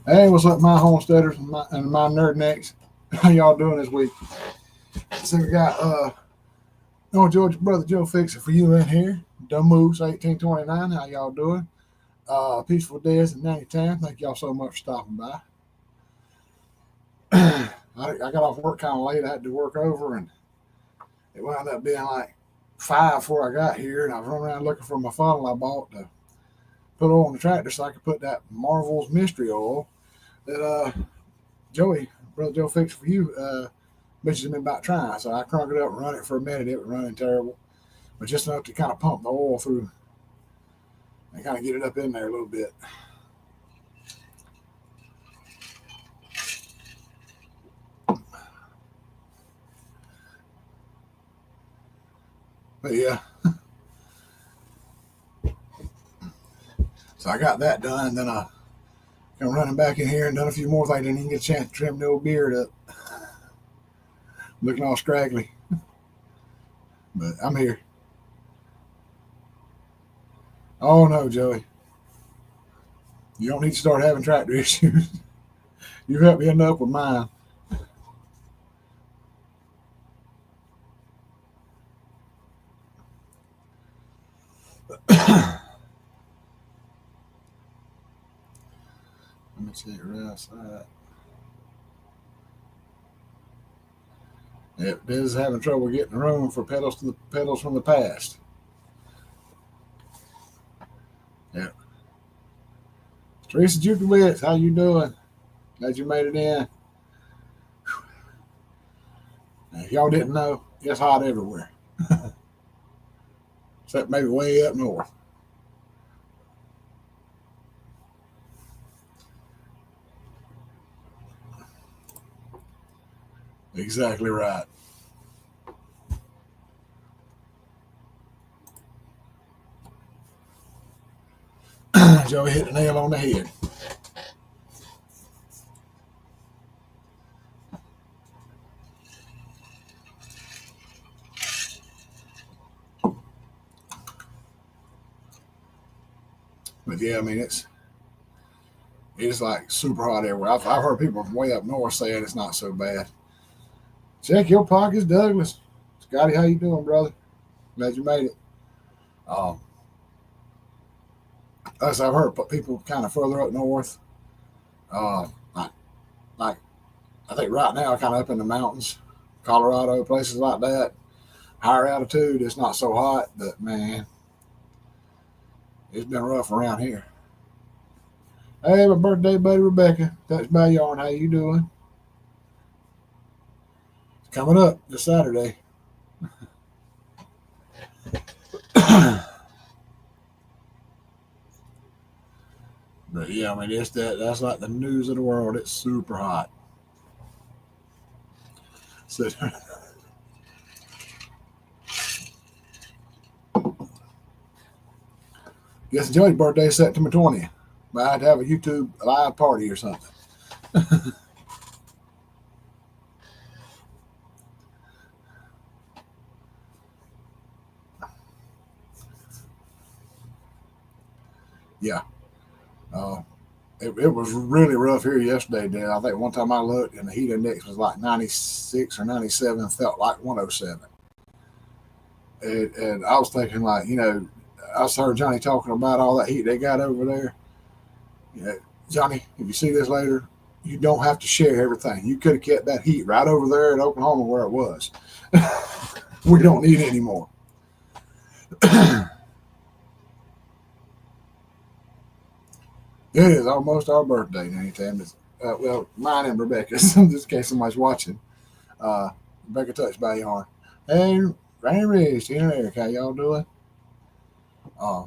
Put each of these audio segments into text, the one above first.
Hey, what's up, my homesteaders and my nerd necks? How y'all doing this week? So we got North Georgia brother Joe Fixer for you in here. Dumb Moose 1829. How y'all doing? Peaceful Days in 90 Town. Thank y'all so much for stopping by. I got off work kind of late. I had to work over, and it wound up being like 5 before I got here. And I was running around looking for my funnel I bought to put on the tractor so I could put that Marvel's Mystery Oil that Joey, brother Joe Fixer for you, bitches me about trying. So I cranked it up and run it for a minute. It was running terrible, but just enough to kind of pump the oil through and kind of get it up in there a little bit. But yeah, so I got that done. Then I come running back in here and done a few more things. Didn't even get a chance to trim the old beard up. Looking all scraggly. But I'm here. Oh no, Joey. You don't need to start having tractor issues. You've helped me enough with mine. Let me check right outside. Yep, Diz is having trouble getting room for pedals from the past. Yep. Teresa Jukowitz, how you doing? Glad you made it in. If y'all didn't know, it's hot everywhere. Except maybe way up north. Exactly right. Joey hit the nail on the head. But yeah, I mean it's like super hot everywhere. I've heard people from way up north saying it's not so bad. Check your pockets, Douglas. Scotty, how you doing, brother? Glad you made it. Um, as I've heard people kind of further up north, like, like I think right now, kind of up in the mountains, Colorado, places like that, higher altitude, it's not so hot, but man, it's been rough around here. Hey, my birthday buddy Rebecca, touch by yarn. How you doing? It's coming up this Saturday. But yeah, I mean it's that's like the news of the world. It's super hot. So, guess Joey's birthday is September 20th. But I had to have a YouTube live party or something. Yeah. Uh, it was really rough here yesterday, Dan. I think one time I looked and the heat index was like 96 or 97, felt like 107. And I was thinking, like, I heard Johnny talking about all that heat they got over there. Yeah, Johnny, if you see this later, you don't have to share everything. You could have kept that heat right over there in Oklahoma where it was. We don't need it anymore. It is almost our birthday anytime. Well, mine and Rebecca's, in this case somebody's watching. Rebecca touched by yarn. Hey, Rainy Ridge, Tina and Eric, how y'all doing? Uh,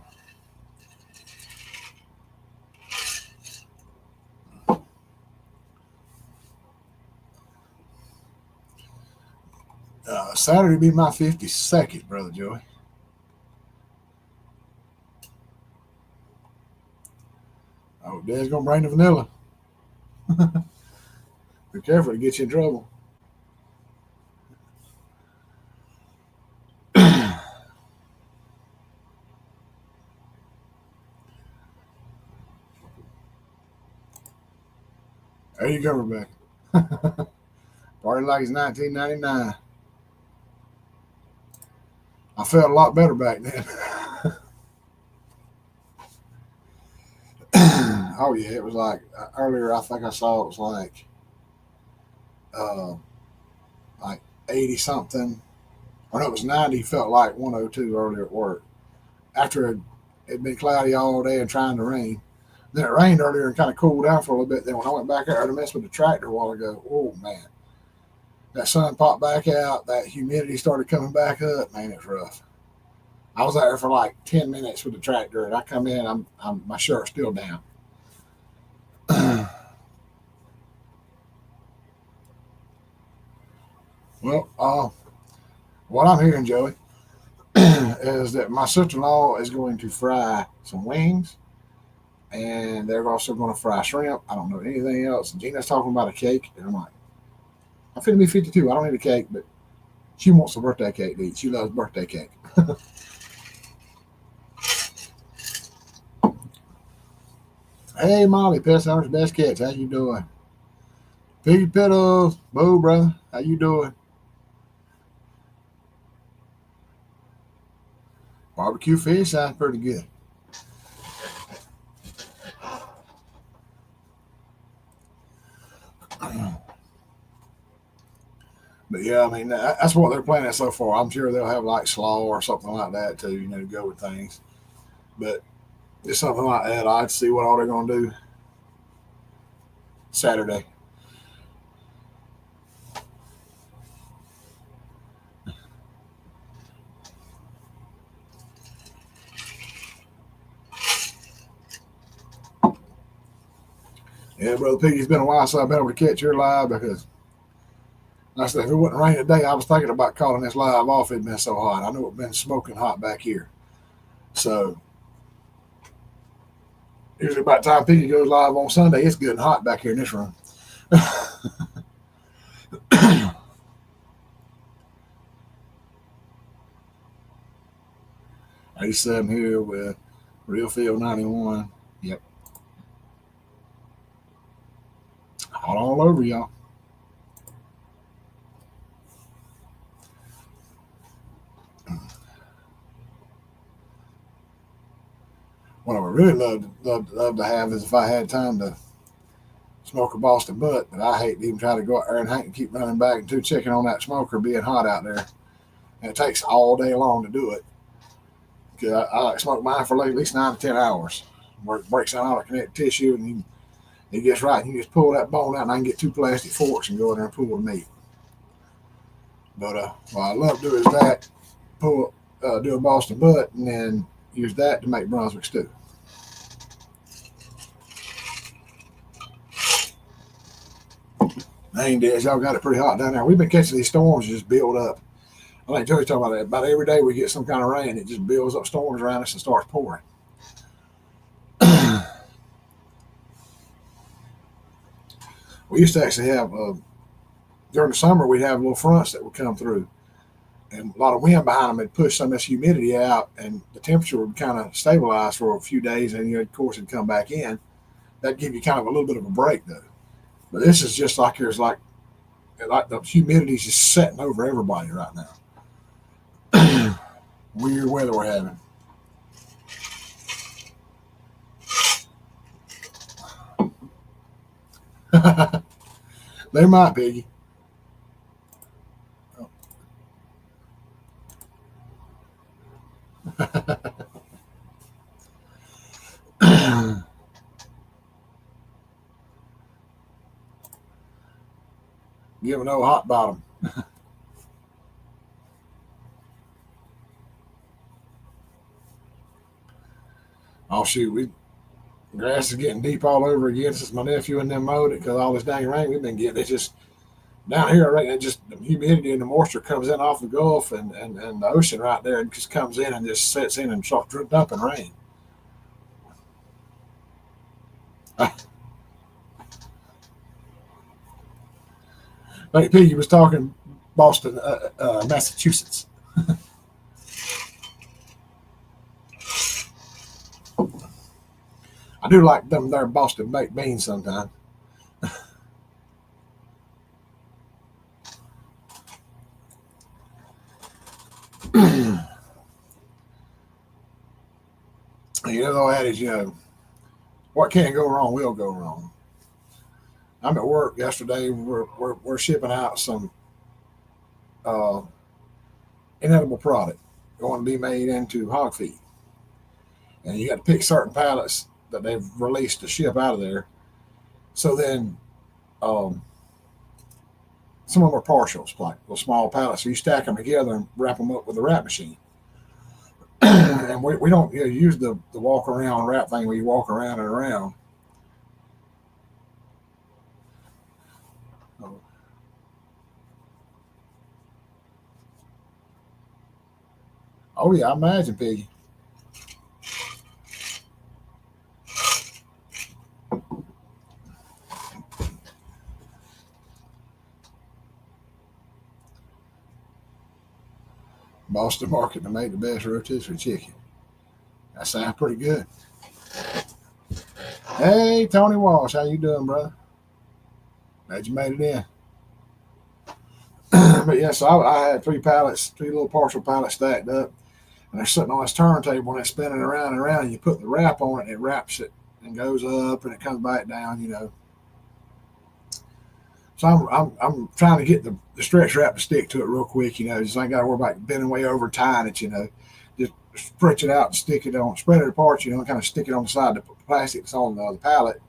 Saturday be my 52nd, Brother Joey. Oh, Dad's going to bring the vanilla. Be careful to get you in trouble. There you go, Rebecca. Party like it's 1999. I felt a lot better back then. Oh yeah, it was like earlier. I think I saw it was uh, like 80 something, or no, it was 90. Felt like 102 earlier at work after it'd been cloudy all day and trying to rain. Then it rained earlier and kind of cooled down for a little bit. Then when I went back out to mess with the tractor a while ago, oh man, that sun popped back out. That humidity started coming back up. Man, it's rough. I was out there for like 10 minutes with the tractor, and I come in, I'm my shirt's still down. Well, what I'm hearing, Joey, is that my sister-in-law is going to fry some wings, and they're also going to fry shrimp. I don't know anything else. Gina's talking about a cake, and I'm like, I'm finna be 52. I don't need a cake, but she wants a birthday cake to eat. She loves birthday cake. Hey, Molly, Pet Owner's Best Cats. How you doing? Piggy Piddles, Boo, brother. How you doing? Barbecue fish sounds pretty good. But yeah, I mean that's what they're planning so far. I'm sure they'll have like slaw or something like that too, to go with things. But it's something like that. I'd see what all they're gonna do Saturday. Yeah, brother Piggy, it's been a while since I've been able to catch your live because like I said, if it wouldn't rain today, I was thinking about calling this live off. It'd been so hot. I know it's been smoking hot back here. So usually by the time Piggy goes live on Sunday, it's good and hot back here in this room. 87 here with Real Field 91. Yep. Hot all over y'all. What I would really love to have is if I had time to smoke a Boston butt, but I hate to even try to go out there and keep running back and two checking on that smoker being hot out there. And it takes all day long to do it. Cause I like to smoke mine for like at least 9 to 10 hours, where it breaks down all the connective tissue and it gets right. You just pull that bone out and I can get two plastic forks and go in there and pull the meat. But what I love to do is that do a Boston butt and then use that to make Brunswick stew. Dang, Des, y'all got it pretty hot down there. We've been catching these storms just build up. I think Joey's talking about that. About every day we get some kind of rain, it just builds up storms around us and starts pouring. We used to actually have, during the summer, we'd have little fronts that would come through. And a lot of wind behind them would push some of this humidity out, and the temperature would kind of stabilize for a few days, and of course, it'd come back in. That'd give you kind of a little bit of a break, though. But this is just like there's like the humidity's just setting over everybody right now. Weird weather we're having. They might, Piggy. Give them no hot bottom. Oh shoot, grass is getting deep all over again since my nephew and them mowed it because all this dang rain we've been getting. It's just down here, I reckon it just the humidity and the moisture comes in off the Gulf and the ocean right there. It just comes in and just sets in and starts dumping rain. I think Piggy was talking Boston, Massachusetts. I do like them there Boston baked beans sometimes. You know the old adage, what can't go wrong will go wrong. I'm at work yesterday. We're shipping out some uh, inedible product going to be made into hog feed, and you got to pick certain pallets that they've released to ship out of there. So then, um, some of them are partials, like little small pallets. So you stack them together and wrap them up with a wrap machine. And we don't use the walk around wrap thing where you walk around and around. Oh yeah, I imagine, Piggy. Boston Market to make the best rotisserie chicken. That sounds pretty good. Hey, Tony Walsh, how you doing, brother? Glad you made it in. But yeah, so I had three little partial pallets stacked up, and they're sitting on this turntable and it's spinning around and around. And you put the wrap on it, and it wraps it and goes up, and it comes back down. So I'm trying to get the stretch wrap to stick to it real quick. Just ain't got to worry about bending way over tying it. Just stretch it out and stick it on, spread it apart. And kind of stick it on the side of the plastic that's on the pallet.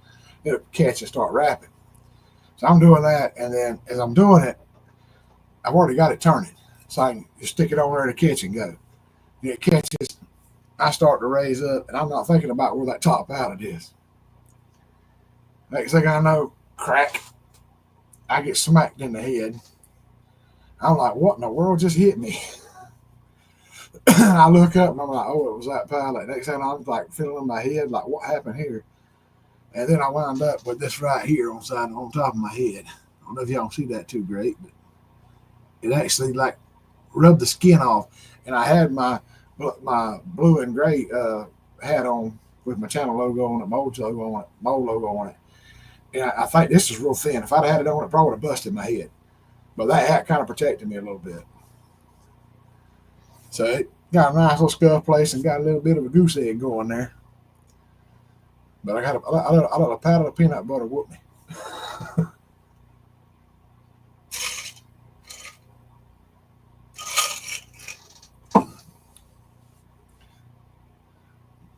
It'll catch and start wrapping. So I'm doing that, and then as I'm doing it, I've already got it turning, so I can just stick it on there to catch and go. And it catches, I start to raise up, and I'm not thinking about where that top pallet is. Next thing I know, crack, I get smacked in the head. I'm like, what in the world just hit me? I look up and I'm like, oh, it was that pallet. Next thing I'm like feeling my head, like, what happened here? And then I wound up with this right here on top of my head. I don't know if y'all see that too great, but it actually like rubbed the skin off. And I had my blue and gray hat on with my channel logo on it, mold logo on it. And I think this is real thin. If I'd had it on, it probably would have busted my head. But that hat kind of protected me a little bit. So it got a nice little scuff place and got a little bit of a goose egg going there. But I let a pat of peanut butter whoop me.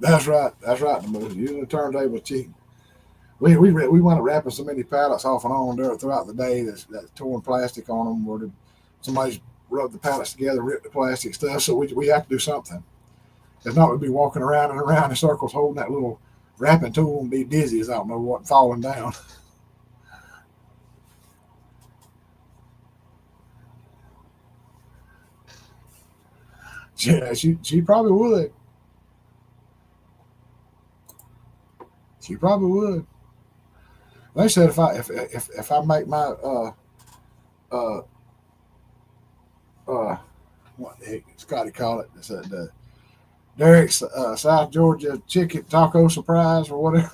That's right. The moose. Using the turntable chicken. We wound up wrapping so many pallets off and on there throughout the day that's torn plastic on them, where somebody's rubbed the pallets together, ripped the plastic stuff. So we have to do something. If not, we'd be walking around and around in circles holding that little wrapping tool and be dizzy as I don't know what, falling down. Yeah, she probably would. She probably would. They said if I make my uh what the heck Scotty call it? It's the Derek's South Georgia chicken taco surprise or whatever.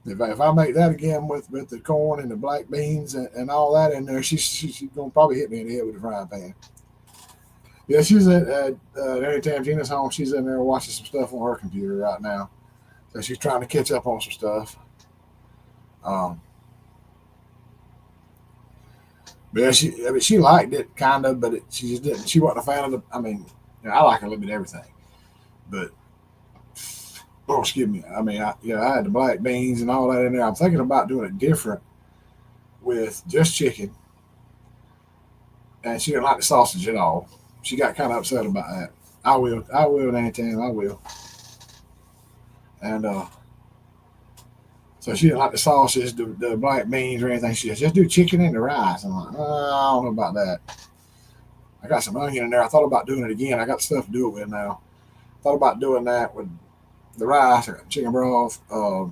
If I make that again with the corn and the black beans and all that in there, she's gonna probably hit me in the head with a frying pan. Yeah, she's anytime Gina's home, she's in there watching some stuff on her computer right now. So she's trying to catch up on some stuff. But yeah, she liked it kind of, but she just didn't. She wasn't a fan of the. I like a little bit of everything, but excuse me. I had the black beans and all that in there. I'm thinking about doing it different with just chicken, and she didn't like the sausage at all. She got kind of upset about that. I will anytime. I will. And so she didn't like the sausage, the black beans or anything. She said, just do chicken and the rice. I'm like, I don't know about that. I got some onion in there. I thought about doing it again. I got stuff to do it with now. Thought about doing that with the rice or chicken broth. I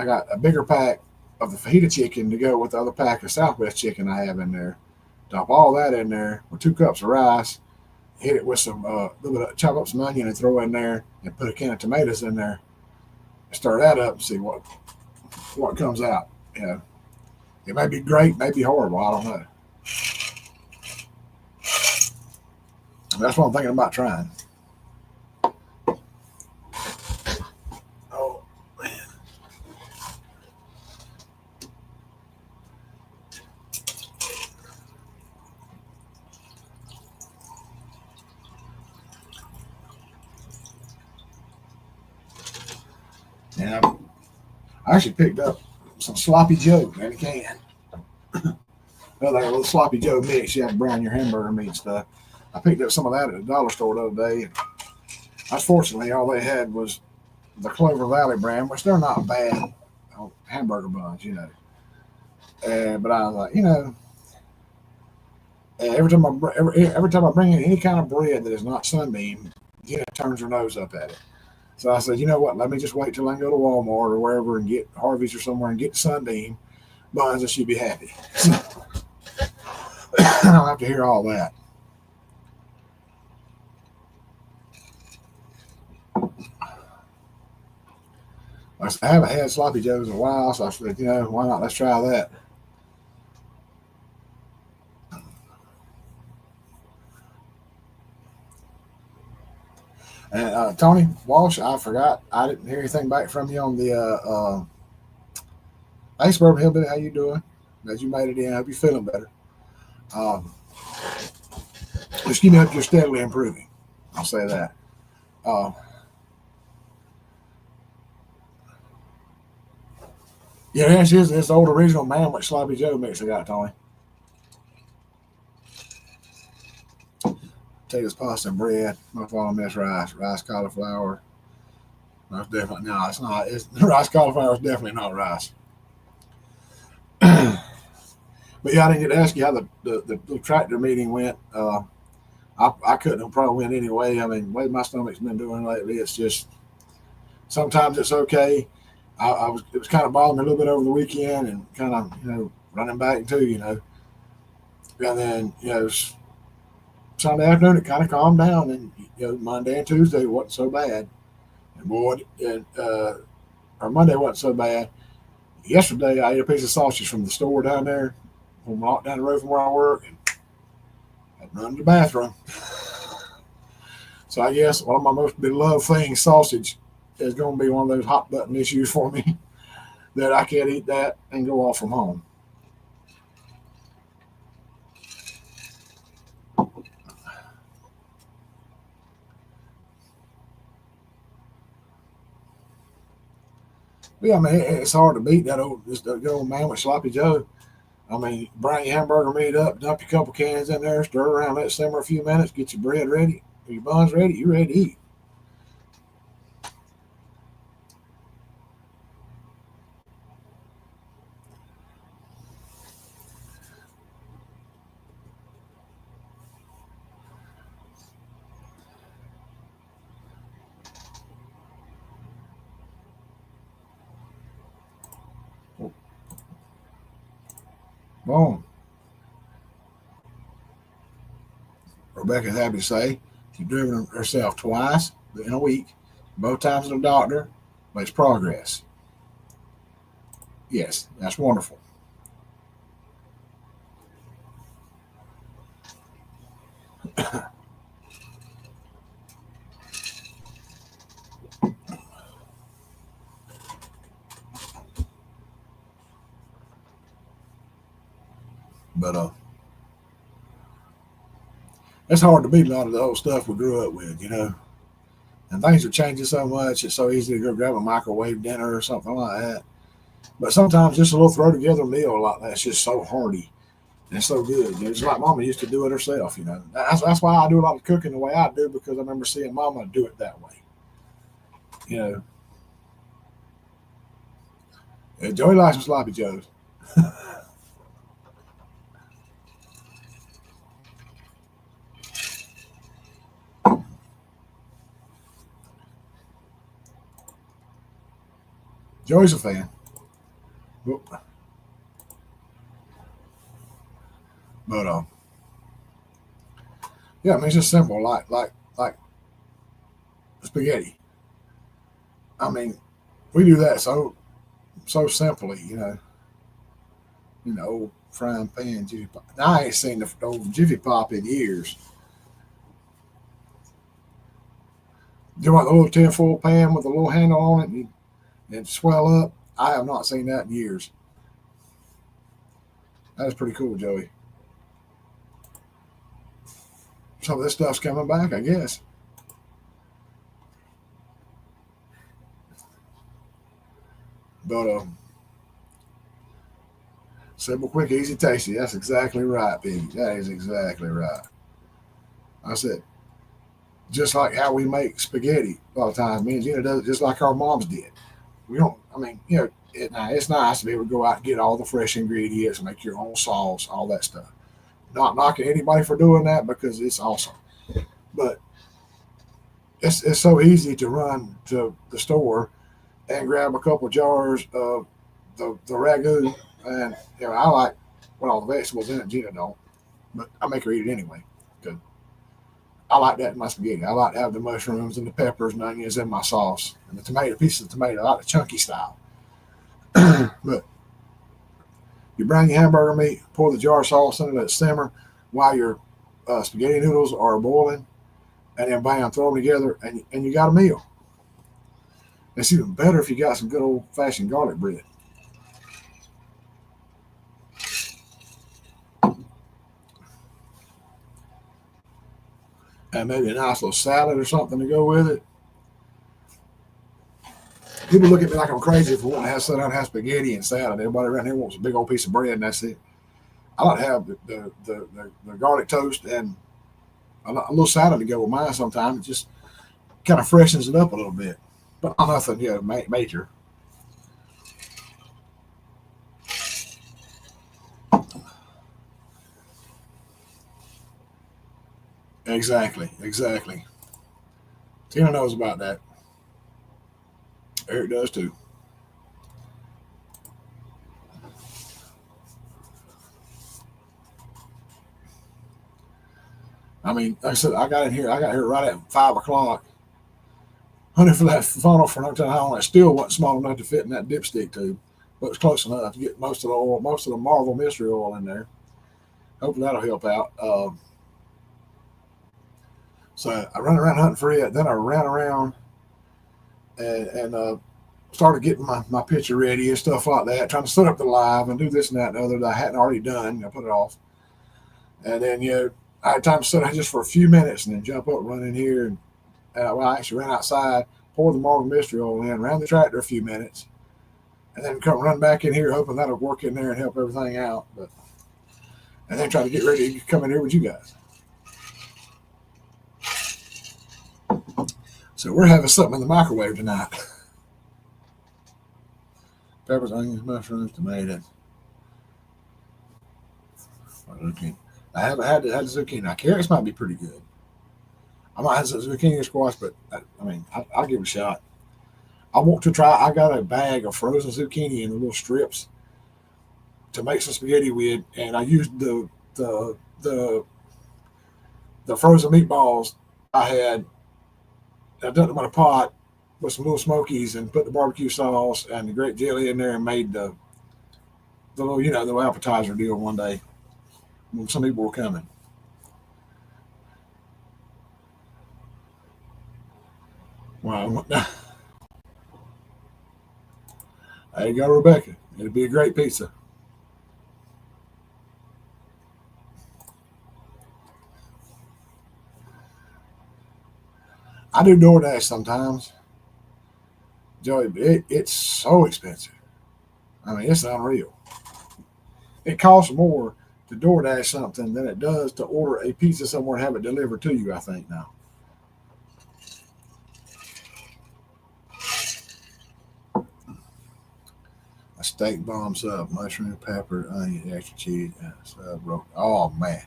got a bigger pack of the fajita chicken to go with the other pack of Southwest chicken I have in there. Dump all that in there with 2 cups of rice. Hit it with some little bit of, chop up some onion and throw in there, and put a can of tomatoes in there. Stir that up and see what comes out. It may be great, may be horrible. I don't know. That's what I'm thinking about trying. And I actually picked up some sloppy Joe in a can. Like a little sloppy Joe mix. You have to brown your hamburger meat and stuff. I picked up some of that at the dollar store the other day. Unfortunately, all they had was the Clover Valley brand, which they're not bad hamburger buns, you know. But I was like, every time I bring in any kind of bread that is not Sunbeam, turns her nose up at it. So I said, you know what? Let me just wait till I can go to Walmart or wherever and get Harvey's or somewhere and get Sunbeam buns, and she'd be happy. I don't have to hear all that. I haven't had sloppy joes in a while, so I said, why not? Let's try that. And Tony Walsh, I forgot. I didn't hear anything back from you on the hey, Suburban Hillbilly, how you doing? Glad you made it in. I hope you're feeling better. Just keep me up. You're steadily improving. I'll say that. Uh, yeah, it's the old original man with sloppy Joe mix I got, Tony. Potatoes, pasta, and bread. My father miss rice, cauliflower. That's definitely no. It's not. It's rice cauliflower is definitely not rice. But yeah, I didn't get to ask you how the tractor meeting went. I couldn't have probably went anyway. I mean, the way my stomach's been doing lately, it's just sometimes it's okay. It was kind of bothering me a little bit over the weekend and kind of running back too, and then Sunday afternoon it kind of calmed down, and Monday and Tuesday wasn't so bad, and or Monday wasn't so bad. Yesterday I ate a piece of sausage from the store down there, from down the road from where I work, and had to run to the bathroom. So I guess one of my most beloved things, sausage, is going to be one of those hot button issues for me that I can't eat that and go off from home. But yeah, I mean, it's hard to beat that old man with sloppy Joe. I mean, bring your hamburger meat up, dump your couple cans in there, stir around, let it simmer a few minutes, get your bread ready, your buns ready, you're ready to eat. Boom. Rebecca's happy to say she's driven herself twice in a week, both times to the doctor, makes progress. Yes, that's wonderful. But it's hard to beat a lot of the old stuff we grew up with. And things are changing so much. It's so easy to go grab a microwave dinner or something like that. But sometimes just a little throw together meal like that's just so hearty and it's so good. It's like Mama used to do it herself. That's why I do a lot of cooking the way I do, because I remember seeing Mama do it that way. You know, Joey likes some sloppy joes. Joey's a fan. But yeah, I mean it's just simple, like spaghetti. I mean, we do that so simply. Old frying pan Jiffy Pop. Now, I ain't seen the old Jiffy Pop in years. Do you want the little tinfoil pan with a little handle on it and swell up? I have not seen that in years. That is pretty cool, Joey. Some of this stuff's coming back, I guess. But simple, quick, easy, tasty. That's exactly right, Piggy. That is exactly right. I said, just like how we make spaghetti a lot of times. Me and Gina does it just like our moms did. We don't. I mean, now it's nice to be able to go out and get all the fresh ingredients and make your own sauce, all that stuff. Not knocking anybody for doing that because it's awesome, but it's so easy to run to the store and grab a couple jars of the ragu, and I like with all the vegetables in it. Gina don't, but I make her eat it anyway. Cause I like that in my spaghetti. I like to have the mushrooms and the peppers and onions in my sauce and the tomato pieces of tomato. I like the chunky style. But you bring your hamburger meat, pour the jar of sauce into that simmer while your spaghetti noodles are boiling, and then bam, throw them together, and you got a meal. It's even better if you got some good old fashioned garlic bread. And maybe a nice little salad or something to go with it. People look at me like I'm crazy for wanting to have sit down and have spaghetti and salad. Everybody around here wants a big old piece of bread and that's it. I like to have the garlic toast and a little salad to go with mine sometimes. It just kind of freshens it up a little bit. But nothing, major. Exactly. Tina knows about that. Eric does too. I mean, like I said, I got here right at 5 o'clock. Hunting for that funnel for no time. How it still wasn't small enough to fit in that dipstick tube, but it was close enough to get most of the oil, most of the Marvel Mystery Oil in there. Hopefully that'll help out. So I ran around hunting for it. Then I ran around and started getting my picture ready and stuff like that, trying to set up the live and do this and that and other that I hadn't already done. I put it off. And then, I had time to sit down just for a few minutes and then jump up, run in here. I actually ran outside, poured the Marvel Mystery Oil in, ran the tractor a few minutes, and then come run back in here, hoping that'll work in there and help everything out. And then try to get ready to come in here with you guys. So we're having something in the microwave tonight. Peppers, onions, mushrooms, tomatoes. I haven't had the zucchini. Now carrots might be pretty good. I might have some zucchini or squash, but I'll give it a shot. I want to try. I got a bag of frozen zucchini in the little strips to make some spaghetti with, and I used the the the frozen meatballs I had. I dumped them in a pot with some little smokies and put the barbecue sauce and the grape jelly in there and made the little the appetizer deal one day when some people were coming. Wow. There you go, Rebecca. It'd be a great pizza. I do DoorDash sometimes, Joey, but it's so expensive. I mean, it's unreal. It costs more to DoorDash something than it does to order a pizza somewhere and have it delivered to you, I think, now. A steak bomb sub, mushroom, pepper, onion, extra cheese, and sub roast. Oh, man.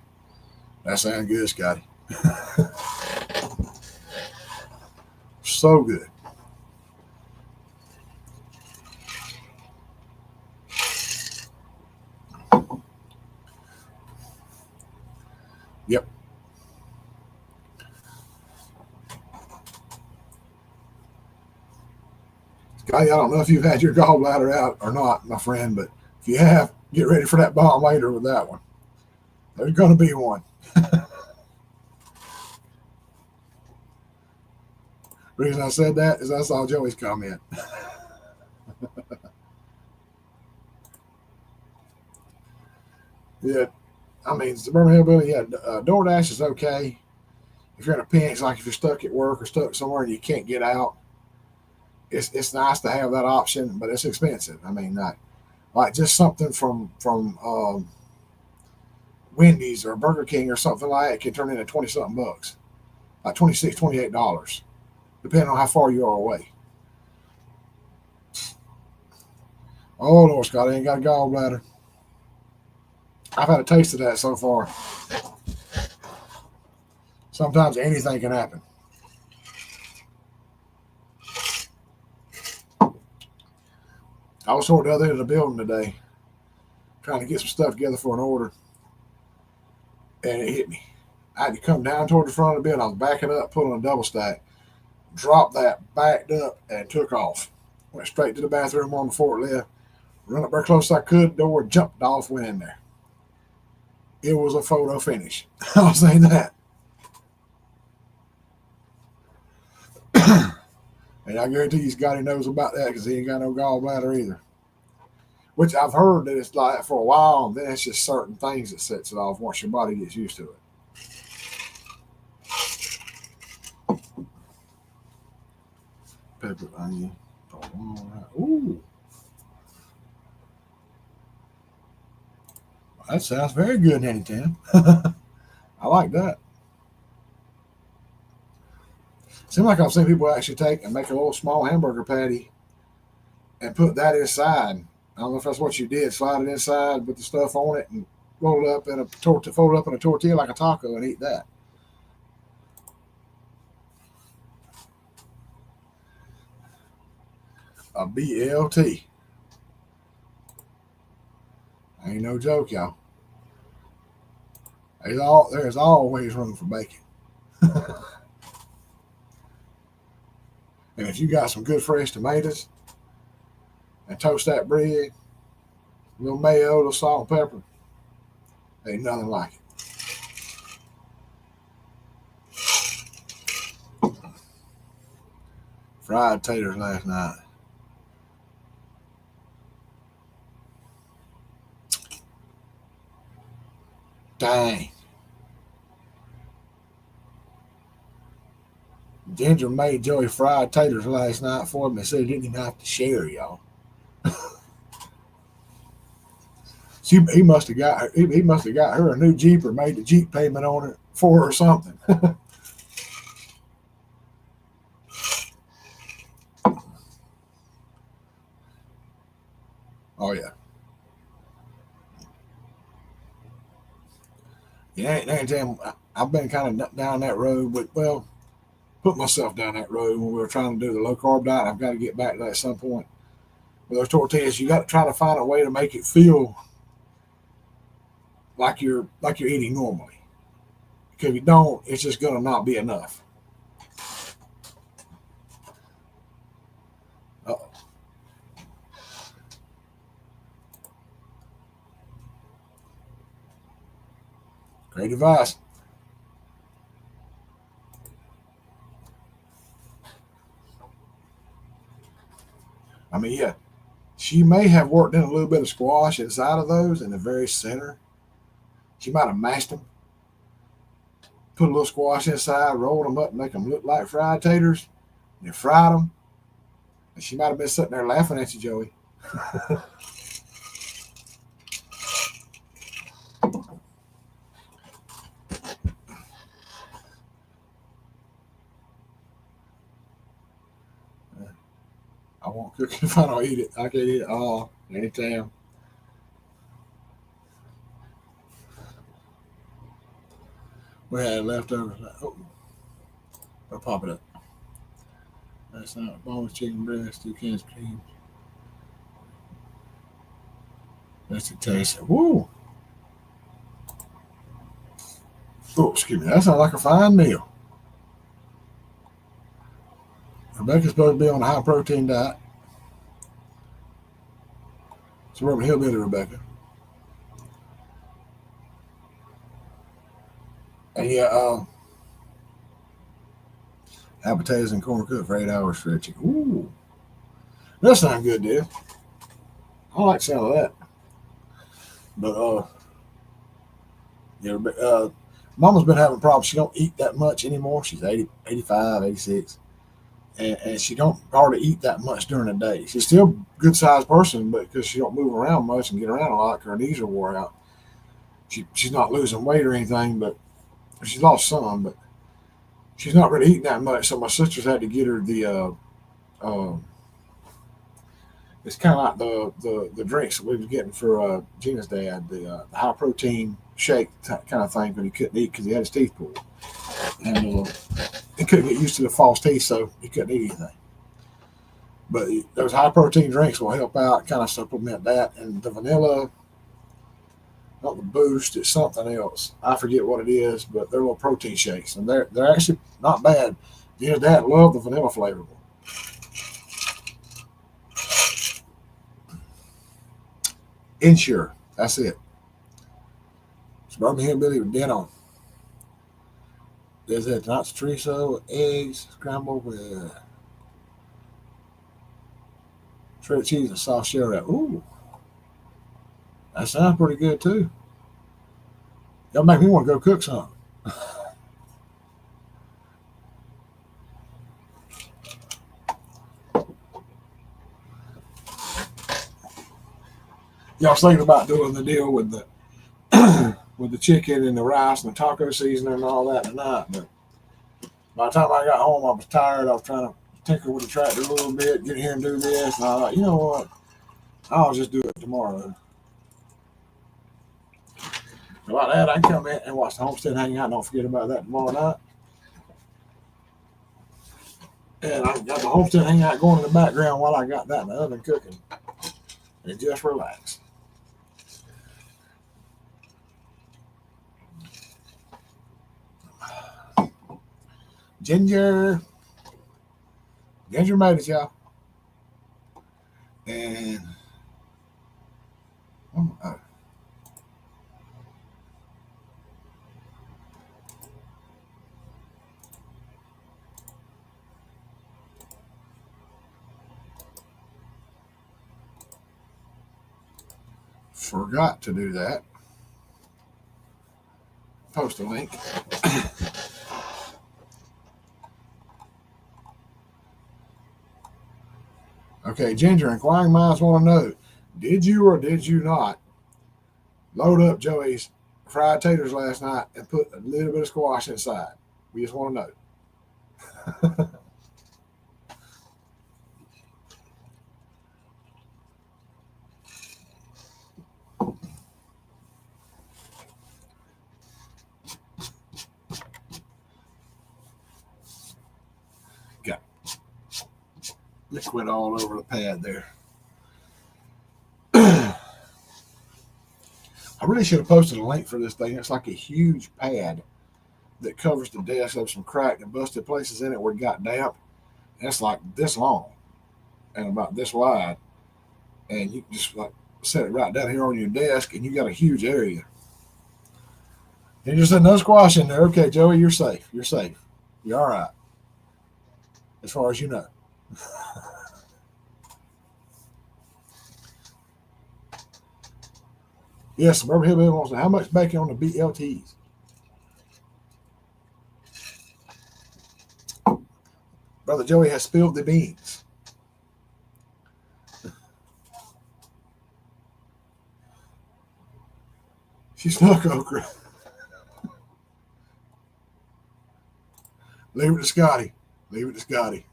That sounds good, Scotty. So good. Yep. Scotty, I don't know if you've had your gallbladder out or not, my friend, but if you have, get ready for that bomb later with that one. There's going to be one. The reason I said that is I saw Joey's comment. Yeah, I mean, Suburban Hillbilly, yeah, DoorDash is okay. If you're in a pinch, like if you're stuck at work or stuck somewhere and you can't get out, it's nice to have that option, but it's expensive. I mean, like just something from Wendy's or Burger King or something like that can turn into 20 something bucks, like 26, $28, depending on how far you are away. Oh Lord, Scott, I ain't got a gallbladder. I've had a taste of that so far. Sometimes anything can happen. I was sort of the other end of the building today, trying to get some stuff together for an order, and it hit me. I had to come down toward the front of the building. I was backing up, pulling a double stack, dropped that, backed up, and took off. Went straight to the bathroom on the forklift, run up there close as I could, door jumped off, went in there. It was a photo finish. I'll say that. And I guarantee you Scotty knows about that because he ain't got no gallbladder either. Which I've heard that it's like that for a while, and then it's just certain things that sets it off once your body gets used to it. Pepper, onion. Ooh. That sounds very good, Nanny Tam. I like that. Seems like I've seen people actually take and make a little small hamburger patty and put that inside. I don't know if that's what you did. Slide it inside with the stuff on it and roll it up in a fold it up in a tortilla like a taco and eat that. A BLT. Ain't no joke, y'all. There's always room for bacon. And if you got some good fresh tomatoes and toast that bread, a little mayo, a little salt and pepper, ain't nothing like it. Fried taters last night. Dang. Ginger made Joey fried taters last night for me and said he didn't even have to share, y'all. He must have got her. He must have got her a new Jeep or made the Jeep payment on it for her or something. Oh yeah. Yeah, I've been kind of down that road, but well, put myself down that road when we were trying to do the low carb diet. I've got to get back to that at some point. With those tortillas, you got to try to find a way to make it feel like you're eating normally. Because if you don't, it's just gonna not be enough. Uh-oh. Great advice. I mean, yeah, she may have worked in a little bit of squash inside of those in the very center. She might have mashed them, put a little squash inside, rolled them up, and make them look like fried taters, and fried them. And she might have been sitting there laughing at you, Joey. I won't cook it if I don't eat it. I can eat it all anytime. We had leftovers. Oh, I'll pop it up. That's not boneless chicken breast, 2 cans of cream. That's the taste. Woo! Oh, excuse me. That sounds like a fine meal. Rebecca's supposed to be on a high protein diet. Suburban Hillbilly Rebecca. And yeah, hot potatoes and corn cooked for 8 hours stretching. Ooh. That sounds good, dude. I like the sound of that. But yeah, Mama's been having problems. She don't eat that much anymore. She's 80, 85, 86. and she don't hardly eat that much during the day. She's still a good sized person, but because she don't move around much and get around a lot, 'cause her knees are wore out. She's not losing weight or anything, but she's lost some, but she's not really eating that much. So my sisters had to get her the uh, it's kind of like the drinks that we was getting for Gina's dad, the high protein shake kind of thing, when he couldn't eat because he had his teeth pulled, and he couldn't get used to the false teeth, so he couldn't eat anything. But those high protein drinks will help out, kind of supplement that, and the vanilla, not the boost, it's something else. I forget what it is, but they're little protein shakes, and they're actually not bad. Gina's dad loved the vanilla flavor. Ensure, that's it. Suburban Hillbilly with dead on. There's that nuts, chorizo, eggs, scrambled with shredded cheese and soft shell wrap. Ooh, that sounds pretty good too. Y'all make me want to go cook something. Y'all was thinking about doing the deal with the with the chicken and the rice and the taco seasoning and all that tonight, but by the time I got home, I was tired. I was trying to tinker with the tractor a little bit, get here and do this, and I thought, you know what? I'll just do it tomorrow. About that, I can come in and watch the homestead hangout. Don't forget about that tomorrow night. And I got the homestead hangout going in the background while I got that in the oven cooking. And just relax. Ginger made it, y'all. And forgot to do that. Post a link. Okay, Ginger, inquiring minds want to know, did you or did you not load up Joey's fried taters last night and put a little bit of squash inside? We just want to know. Got liquid all over the pad there. I really should have posted a link for this thing. It's like a huge pad that covers the desk. There's some cracked and busted places in it where it got damp. And it's like this long and about this wide. And you just like set it right down here on your desk, and you got a huge area. And you said no squash in there. Okay, Joey, you're safe. You're safe. You're all right. As far as you know. Yes, Suburban Hillbilly wants to know how much bacon on the BLTs. Brother Joey has spilled the beans. She snuck okra. Leave it to Scotty. Leave it to Scotty.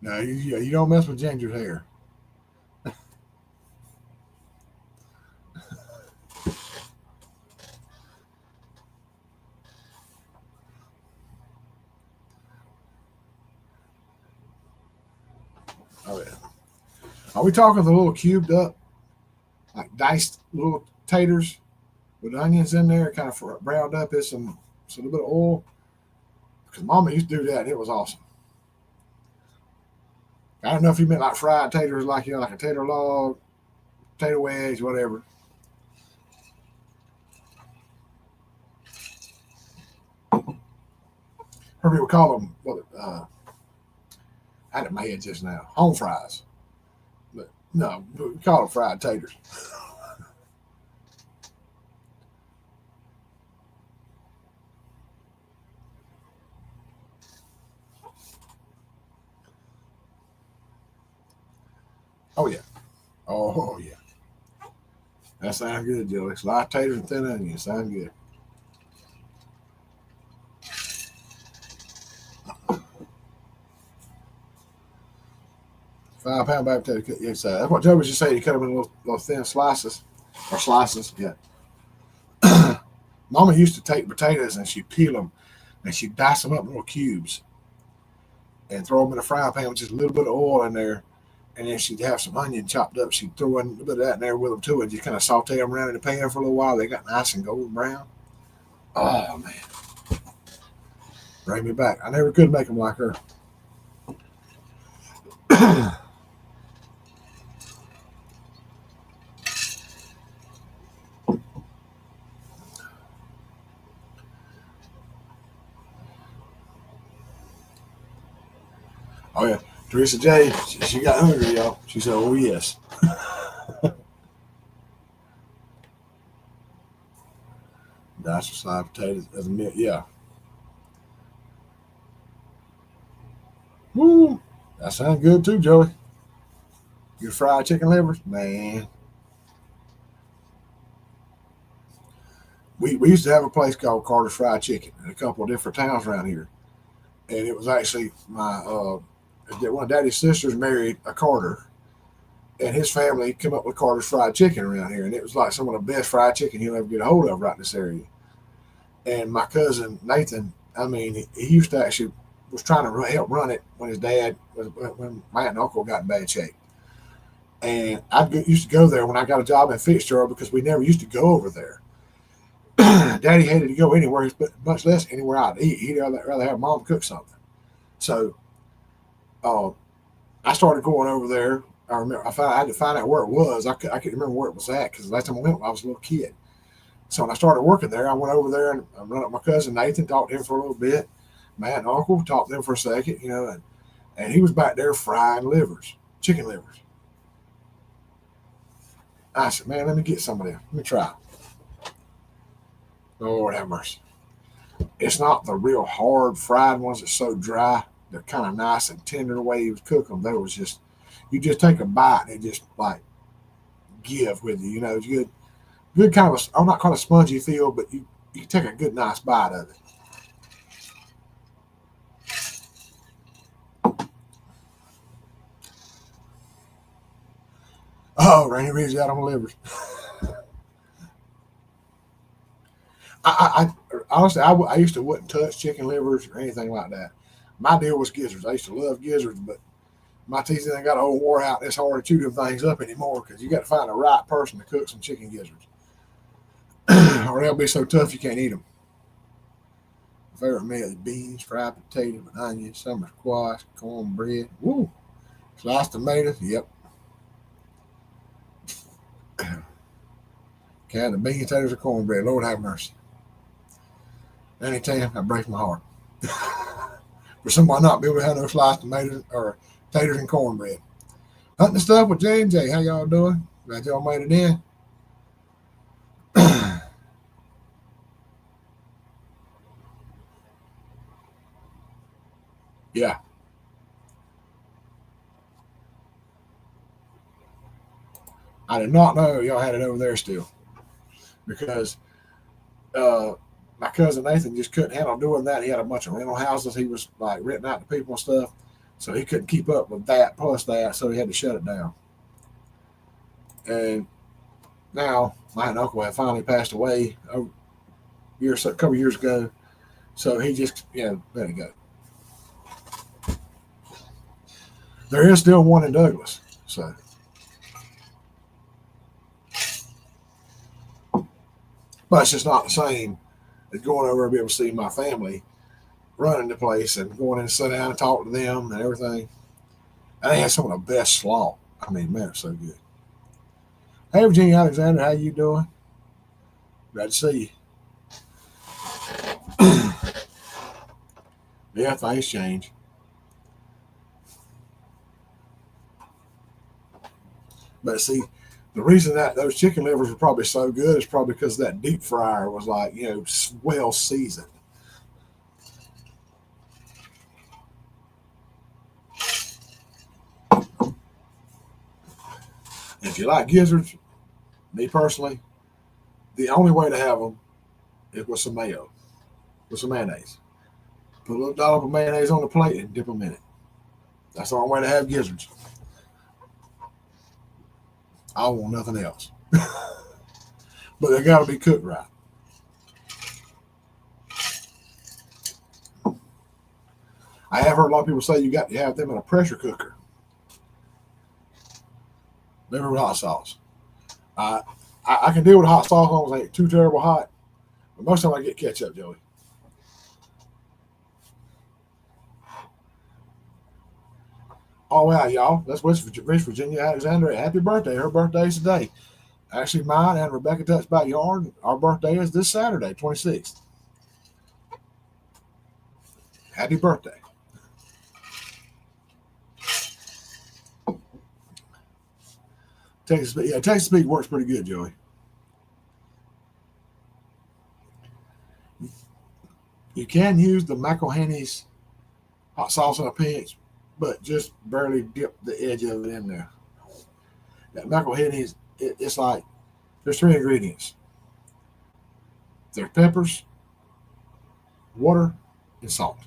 No, you don't mess with Ginger's hair. Oh yeah. Are we talking the little cubed up, like diced little taters with onions in there, kind of browned up? It's some a little bit of oil. Because Mama used to do that, and it was awesome. I don't know if you meant like fried taters, like like a tater log, tater wedge, whatever. Or people call them what? I had it in my head just now. Home fries, but no, we call them fried taters. Oh yeah. Oh yeah. That sounds good, Joey. Sliced taters and thin onions. Sound good. 5 pound baked potato. Yes, that's what Joe was just saying. You cut them in little thin slices or slices. Yeah. Mama used to take potatoes and she'd peel them and she'd dice them up in little cubes and throw them in a frying pan with just a little bit of oil in there. And then she'd have some onion chopped up. She'd throw in a little bit of that in there with them too, and just kind of saute them around in the pan for a little while. They got nice and golden brown. Oh man, bring me back. I never could make them like her. Oh yeah, Teresa J. She got hungry, y'all. She said, "Oh yes." Diced sliced potatoes as a meal. Yeah. Woo. That sounds good too, Joey. Your fried chicken livers, man. We used to have a place called Carter's Fried Chicken in a couple of different towns around here, and it was actually my one of Daddy's sisters married a Carter, and his family come up with Carter's Fried Chicken around here, and it was like some of the best fried chicken you'll ever get a hold of right in this area. And my cousin Nathan, I mean, he used to actually was trying to help run it when his dad was when my aunt and uncle got in bad shape. And used to go there when I got a job in Fitzgerald because we never used to go over there. Daddy hated to go anywhere, but much less anywhere out to eat. He'd rather have mom cook something. So uh, I started going over there. I remember I had to find out where it was. I couldn't remember where it was at because the last time I went, I was a little kid. So when I started working there, I went over there and I run up my cousin Nathan, talked to him for a little bit. My aunt and uncle talked to them for a second, and he was back there frying livers, chicken livers. I said, man, let me get some of them. Let me try. Lord have mercy. It's not the real hard fried ones that's so dry. They're kind of nice and tender the way he was cooking them. They was just, you just take a bite and it just like give with you. It's good kind of, I'm not kind of spongy feel, but you take a good nice bite of it. Oh, Rainy Ridge out on the livers. I honestly, I used to wouldn't touch chicken livers or anything like that. My deal was gizzards. I used to love gizzards, but my teeth ain't got old wore out. It's hard to chew them things up anymore because you got to find the right person to cook some chicken gizzards, or they'll be so tough you can't eat them. Favorite meal is beans, fried potatoes, with onions, summer squash, cornbread. Woo! Sliced tomatoes. Yep. Can the beans, potatoes, or cornbread. Lord have mercy. Anytime that breaks my heart. For somebody not be able to have no sliced tomatoes or taters and cornbread. Hunting stuff with J and J. How y'all doing? Glad y'all made it in. Yeah. I did not know y'all had it over there still because uh, my cousin Nathan just couldn't handle doing that. He had a bunch of rental houses. He was like renting out to people and stuff, so he couldn't keep up with that plus that, so he had to shut it down. And now my aunt and uncle had finally passed away a couple years ago, so he just let it go. There is still one in Douglas, so but it's just not the same as going over and be able to see my family running the place and going in and sit down and talk to them and everything. And they had some of the best slaw. I mean, man, it's so good. Hey, Virginia Alexander, how you doing? Glad to see you. Yeah, things change. But see, the reason that those chicken livers were probably so good is probably because that deep fryer was like, well seasoned. If you like gizzards, me personally, the only way to have them is with some mayo, with some mayonnaise. Put a little dollop of mayonnaise on the plate and dip them in it. That's the only way to have gizzards. I don't want nothing else. But they got to be cooked right. I have heard a lot of people say you got to have them in a pressure cooker. Never with hot sauce. I can deal with hot sauce as long as it ain't too terrible hot. But most of the time I get ketchup, Joey. Oh, wow, y'all. That's West Virginia Alexandra. Happy birthday. Her birthday is today. Actually, mine and Rebecca Touch Backyard, our birthday is this Saturday, 26th. Happy birthday. Texas Speak works pretty good, Joey. You can use the McElhaney's hot sauce in a pinch, but just barely dip the edge of it in there. That McElhaney's, it's like there's 3 ingredients. There's peppers, water, and salt.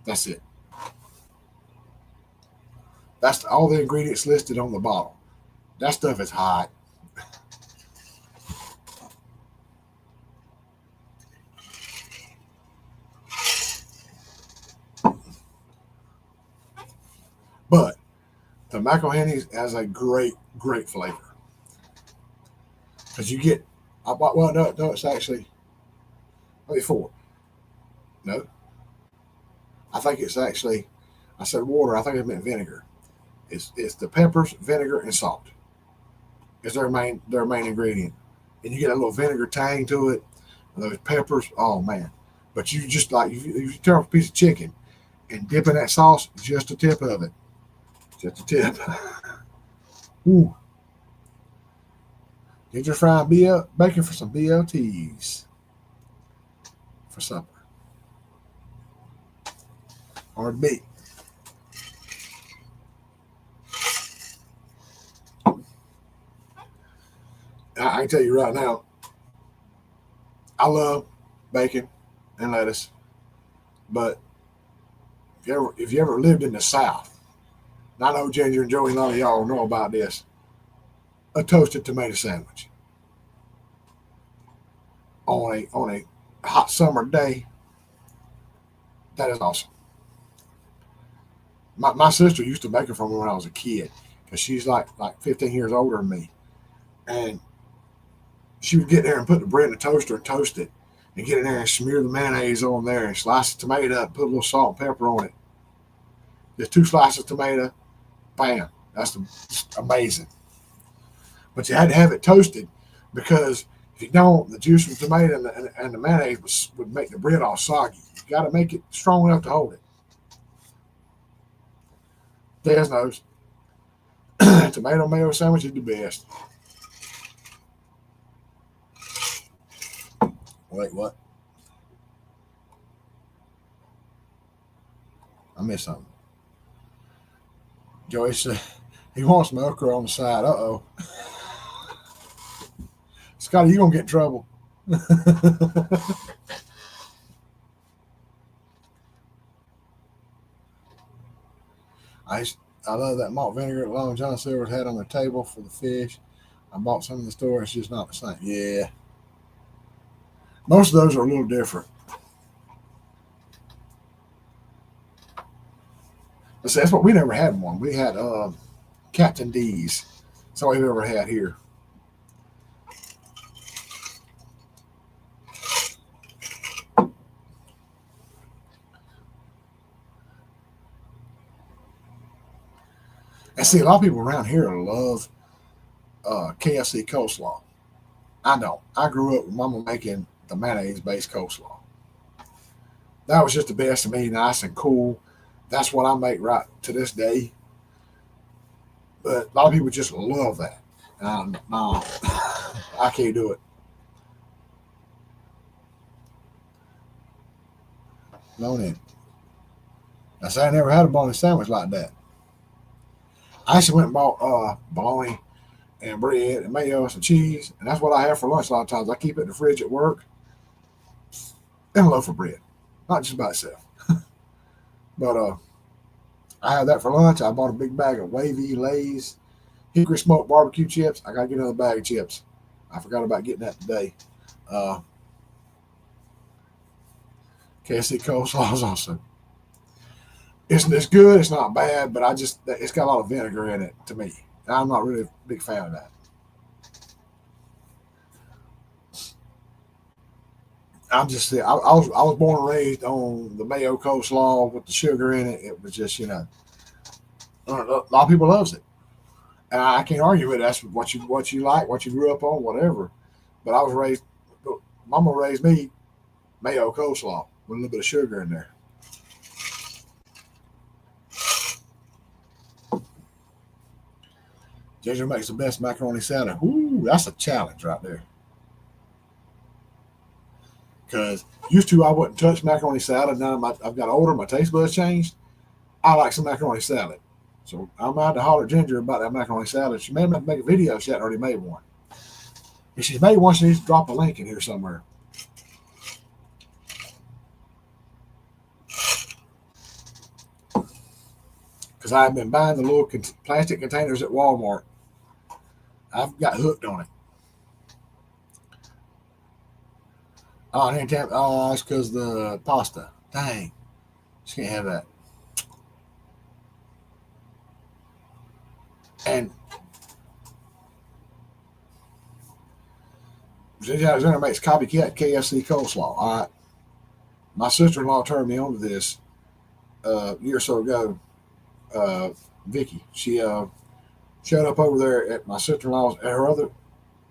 That's it. That's all the ingredients listed on the bottle. That stuff is hot. But the McElhaney's has a great flavor. Because you get, no, it's actually, maybe 4. No. I think it's actually, I said water, I think it meant vinegar. It's the peppers, vinegar, and salt. It's their main ingredient. And you get a little vinegar tang to it, and those peppers, oh man. But you just like, you tear off a piece of chicken and dip in that sauce, just a tip of it. Just a tip. Ooh. Ginger fried bacon for some BLTs for supper. Hard to beat. I can tell you right now, I love bacon and lettuce, but if you ever lived in the South, and I know Ginger and Joey, a lot of y'all know about this, a toasted tomato sandwich on a hot summer day, that is awesome. My sister used to make it for me when I was a kid, because she's like 15 years older than me, and she would get there and put the bread in the toaster and toast it, and get in there and smear the mayonnaise on there and slice the tomato up, put a little salt and pepper on it. Just 2 slices of tomato, bam, that's amazing. But you had to have it toasted, because if you don't, the juice from the tomato and the mayonnaise would make the bread all soggy. You got to make it strong enough to hold it. Des knows. Tomato mayo sandwich is the best. Wait, what? I missed something. Joey said he wants some okra on the side. Uh-oh. Scotty, you going to get in trouble. I love that malt vinegar that Long John Silver's had on the table for the fish. I bought some in the store. It's just not the same. Yeah. Most of those are a little different. But see, that's what we never had one. We had Captain D's. That's all we've ever had here. And see, a lot of people around here love KFC coleslaw. I don't. I grew up with Mama making the mayonnaise-based coleslaw. That was just the best to me, nice and cool. That's what I make right to this day. But a lot of people just love that. No, I can't do it. No, then. I say I never had a bologna sandwich like that. I actually went and bought bologna and bread and mayo and some cheese, and that's what I have for lunch a lot of times. I keep it in the fridge at work and a loaf of bread, not just by itself. But I have that for lunch. I bought a big bag of wavy Lay's hickory smoked barbecue chips. I gotta get another bag of chips. I forgot about getting that today. Uh, KFC coleslaw is awesome. It's good. It's not bad, but it's got a lot of vinegar in it to me. And I'm not really a big fan of that. I was born and raised on the mayo coleslaw with the sugar in it. It was just a lot of people loves it, and I can't argue with it. That's what you like, what you grew up on, whatever. But I was raised, Mama raised me mayo coleslaw with a little bit of sugar in there. Ginger makes the best macaroni salad. Ooh, that's a challenge right there. Because used to I wouldn't touch macaroni salad. Now I've got older, my taste buds changed. I like some macaroni salad. So I'm out to holler at Ginger about that macaroni salad. She may make a video. She hadn't already made one. If she's made one, she needs to drop a link in here somewhere. Because I've been buying the little plastic containers at Walmart. I've got hooked on it. Oh, it's because the pasta. Dang. She can't have that. And Ginger makes copycat KFC coleslaw. All right. My sister-in-law turned me on to this a year or so ago. Uh, Vicky. She showed up over there at my sister-in-law's, at her other,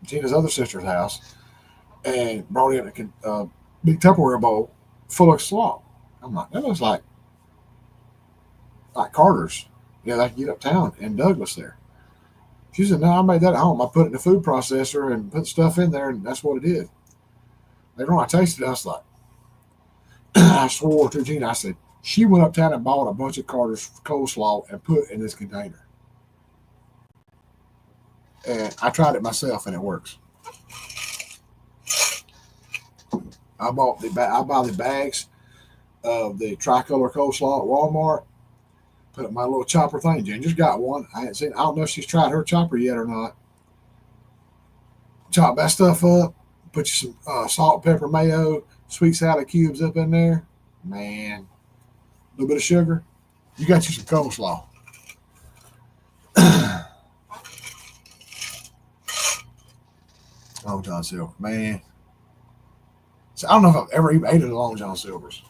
Tina's other sister's house, and brought in a big Tupperware bowl full of slaw. I'm like, that looks like Carter's. Yeah, I can get uptown in Douglas there. She said, no, I made that at home. I put it in the food processor and put stuff in there, and that's what it is. Later on, I tasted it. I was like, I swore to Gina, I said, she went uptown and bought a bunch of Carter's coleslaw and put it in this container. And I tried it myself, and it works. I buy the bags of the tricolor coleslaw at Walmart. Put it in my little chopper thing. Ginger's got one. I don't know if she's tried her chopper yet or not. Chop that stuff up. Put you some salt, pepper, mayo, sweet salad cubes up in there. Man, a little bit of sugar. You got you some coleslaw. Long John Silver, man. So I don't know if I've ever even ate at a Long John Silver's.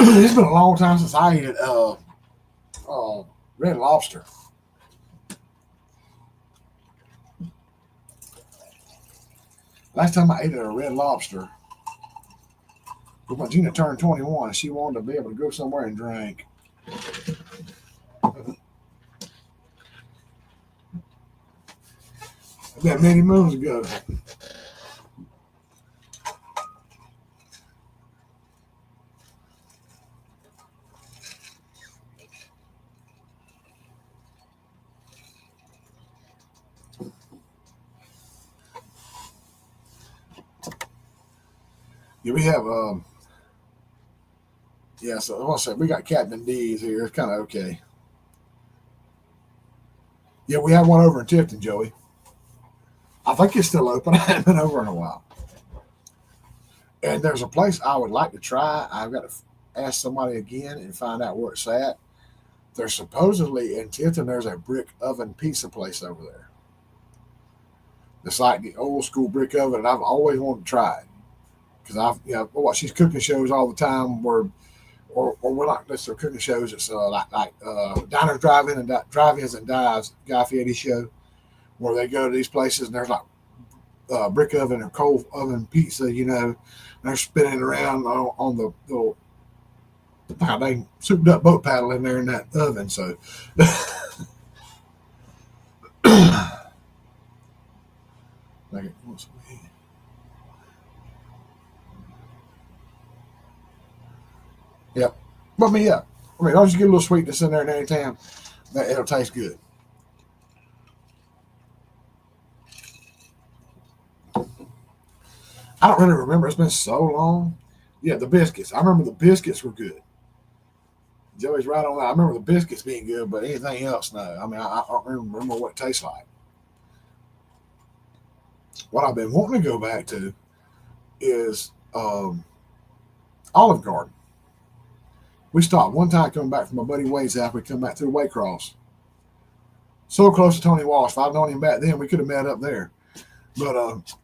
It's been a long time since I ate at Red Lobster. Last time I ate at a Red Lobster, when Gina turned 21, she wanted to be able to go somewhere and drink. That many moons ago. Yeah, we have so I want to say we got Captain D's here. It's kind of okay. Yeah, we have one over in Tifton, Joey. I think it's still open. I haven't been over in a while. And there's a place I would like to try. I've got to ask somebody again and find out where it's at. There's supposedly in Tifton there's a brick oven pizza place over there. It's like the old school brick oven, and I've always wanted to try it because watch these cooking shows all the time where or we're not necessarily cooking shows. It's like diners, drive-ins and dives, Guy Fieri show, where they go to these places and there's like brick oven or coal oven pizza, and they're spinning around on the little they souped up boat paddle in there in that oven. So like, yeah. But I mean, yeah. I mean, I'll just get a little sweetness in there at any time. It'll taste good. I don't really remember. It's been so long. Yeah, the biscuits. I remember the biscuits were good. Joey's right on that. I remember the biscuits being good, but anything else, no. I mean, I don't remember what it tastes like. What I've been wanting to go back to is Olive Garden. We stopped one time coming back from my buddy Wade's house. We come back through Waycross. So close to Tony Walsh. If I'd known him back then, we could have met up there. But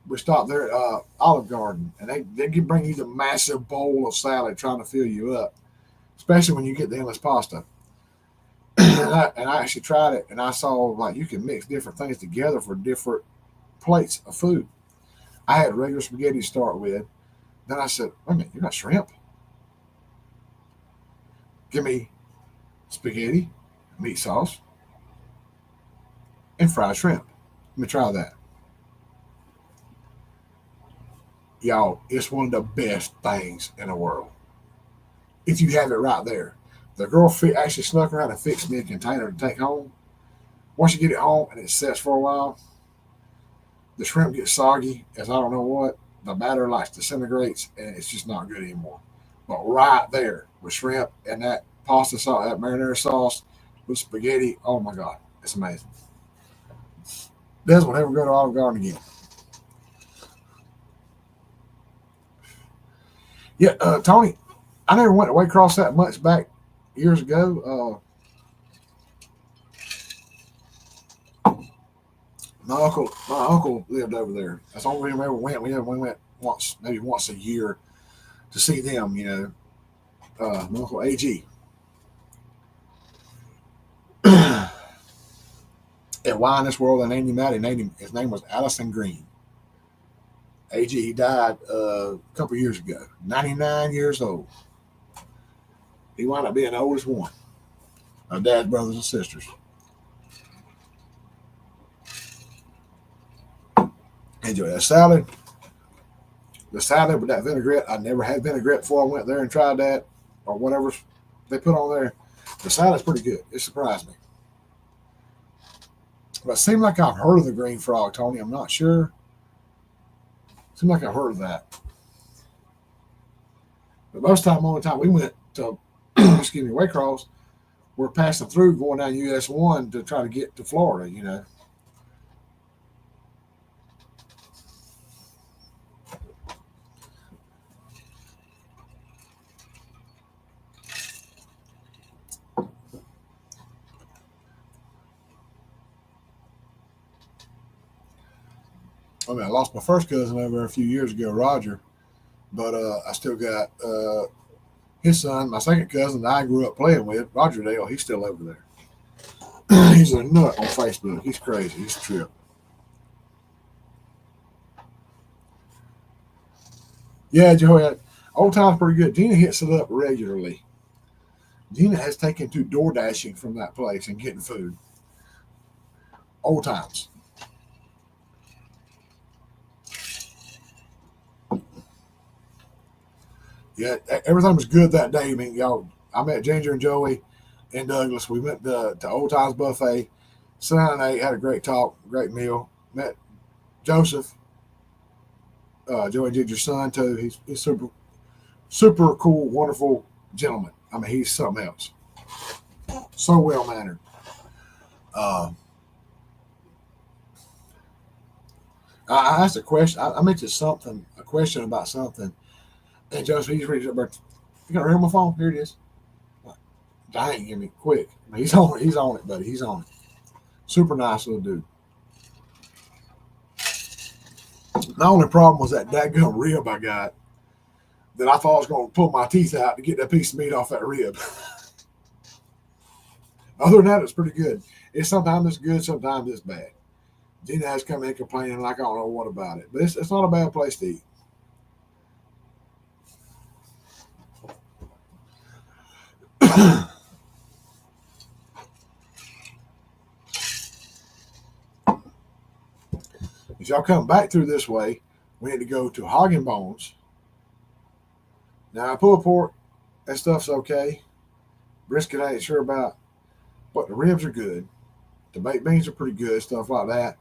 we stopped there at Olive Garden, and they can bring you the massive bowl of salad trying to fill you up, especially when you get the endless pasta. And I actually tried it, and I saw like you can mix different things together for different plates of food. I had regular spaghetti to start with. Then I said, wait a minute, you got shrimp? Give me spaghetti, meat sauce, and fried shrimp. Let me try that. Y'all, it's one of the best things in the world. If you have it right there. The girl actually snuck around and fixed me a container to take home. Once you get it home and it sets for a while, the shrimp gets soggy as I don't know what. The batter like disintegrates and it's just not good anymore. But right there with shrimp and that pasta sauce, that marinara sauce with spaghetti, oh my God, it's amazing. Des will never go to Olive Garden again. Yeah, Tony, I never went away across that much back years ago. My uncle lived over there. That's the only reason we ever went. We went once, maybe once a year to see them. My uncle AG. And why in this world they named him that? His name was Allison Green. AG, he died a couple years ago. 99 years old. He wound up being the oldest one of Dad's brothers and sisters. Enjoy that salad. The salad with that vinaigrette. I never had vinaigrette before I went there and tried that or whatever they put on there. The salad's pretty good. It surprised me. But it seemed like I've heard of the green frog, Tony. I'm not sure. It seemed like I've heard of that. But only time we went to, Waycross, we're passing through going down US 1 to try to get to Florida. I mean, I lost my first cousin over a few years ago, Roger, but I still got his son, my second cousin that I grew up playing with, Roger Dale. He's still over there. He's a nut on Facebook. He's crazy. He's a trip. Yeah, Joey, old time's pretty good. Gina hits it up regularly. Gina has taken to door dashing from that place and getting food. Old times. Yeah, everything was good that day. I mean, y'all, I met Ginger and Joey and Douglas. We went to Old Times Buffet. Sat down and ate, had a great talk, great meal. Met Joseph, Joey and Ginger's son too. He's super, super cool, wonderful gentleman. I mean, he's something else. So well mannered. Uh, I asked a question. I mentioned a question about something, and Joseph, he's reading up. You got to hear my phone? Here it is. Dang, give me quick. I mean, he's on it. He's on it, buddy. He's on it. Super nice little dude. The only problem was that dadgum rib I got that I thought I was going to pull my teeth out to get that piece of meat off that rib. Other than that, it's pretty good. Sometimes it's good, sometimes it's bad. Gina has come in complaining like I don't know what about it, but it's not a bad place to eat. If y'all come back through this way, we need to go to Hog and Bones. Now, pulled pork, that stuff's okay. Brisket I ain't sure about. But the ribs are good. The baked beans are pretty good, stuff like that.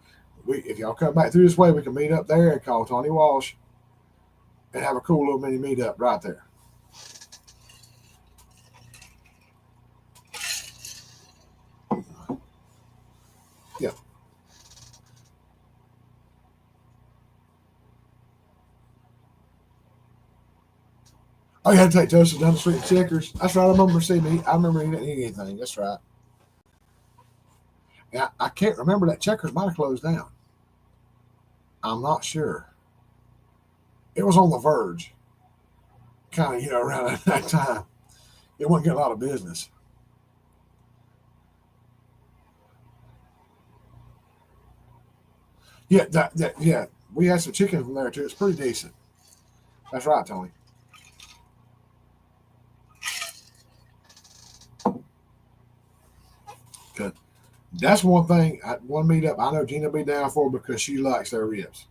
If y'all come back through this way, we can meet up there and call Tony Walsh and have a cool little mini meetup right there. Yeah. Oh, you had to take Joseph down the street to Checkers. That's right. I remember seeing me. I remember he didn't eat anything. That's right. And I can't remember that Checkers might have closed down. I'm not sure. It was on the verge, kind of, around that time. It wouldn't get a lot of business. Yeah, yeah. We had some chicken from there too. It's pretty decent. That's right, Tony. Good. That's one thing. One meetup I know Gina be down for because she likes their ribs.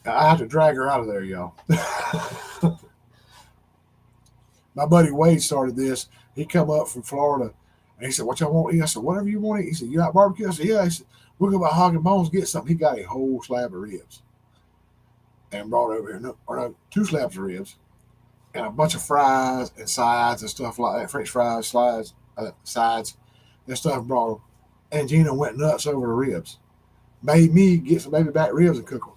I have to drag her out of there, y'all. My buddy Wade started this. He come up from Florida, and he said, "What y'all want to eat?" I said, "Whatever you want to eat." He said, "You like barbecue?" I said, "Yeah." He said, "We'll go by Hog and Bones get something." He got a whole slab of ribs and brought over here. No, two slabs of ribs and a bunch of fries and sides and stuff like that. French fries, sides, and stuff brought them. And Gina went nuts over the ribs. Made me get some baby back ribs and cook them.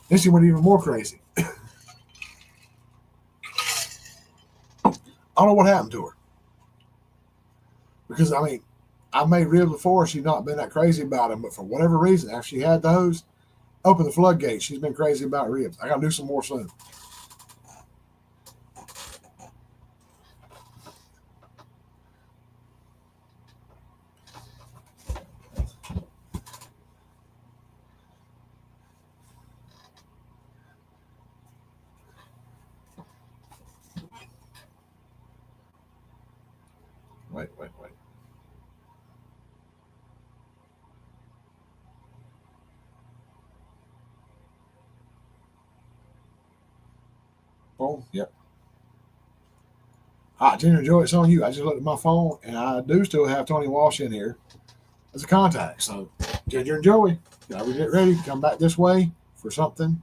Then she went even more crazy. I don't know what happened to her. Because, I made ribs before. She's not been that crazy about them. But for whatever reason, after she had those, open the floodgates. She's been crazy about ribs. I got to do some more soon. Wait. Boom. Yep. All right, Ginger Joy, it's on you. I just looked at my phone, and I do still have Tony Walsh in here as a contact. So, Ginger and Joey, y'all get ready. Come back this way for something.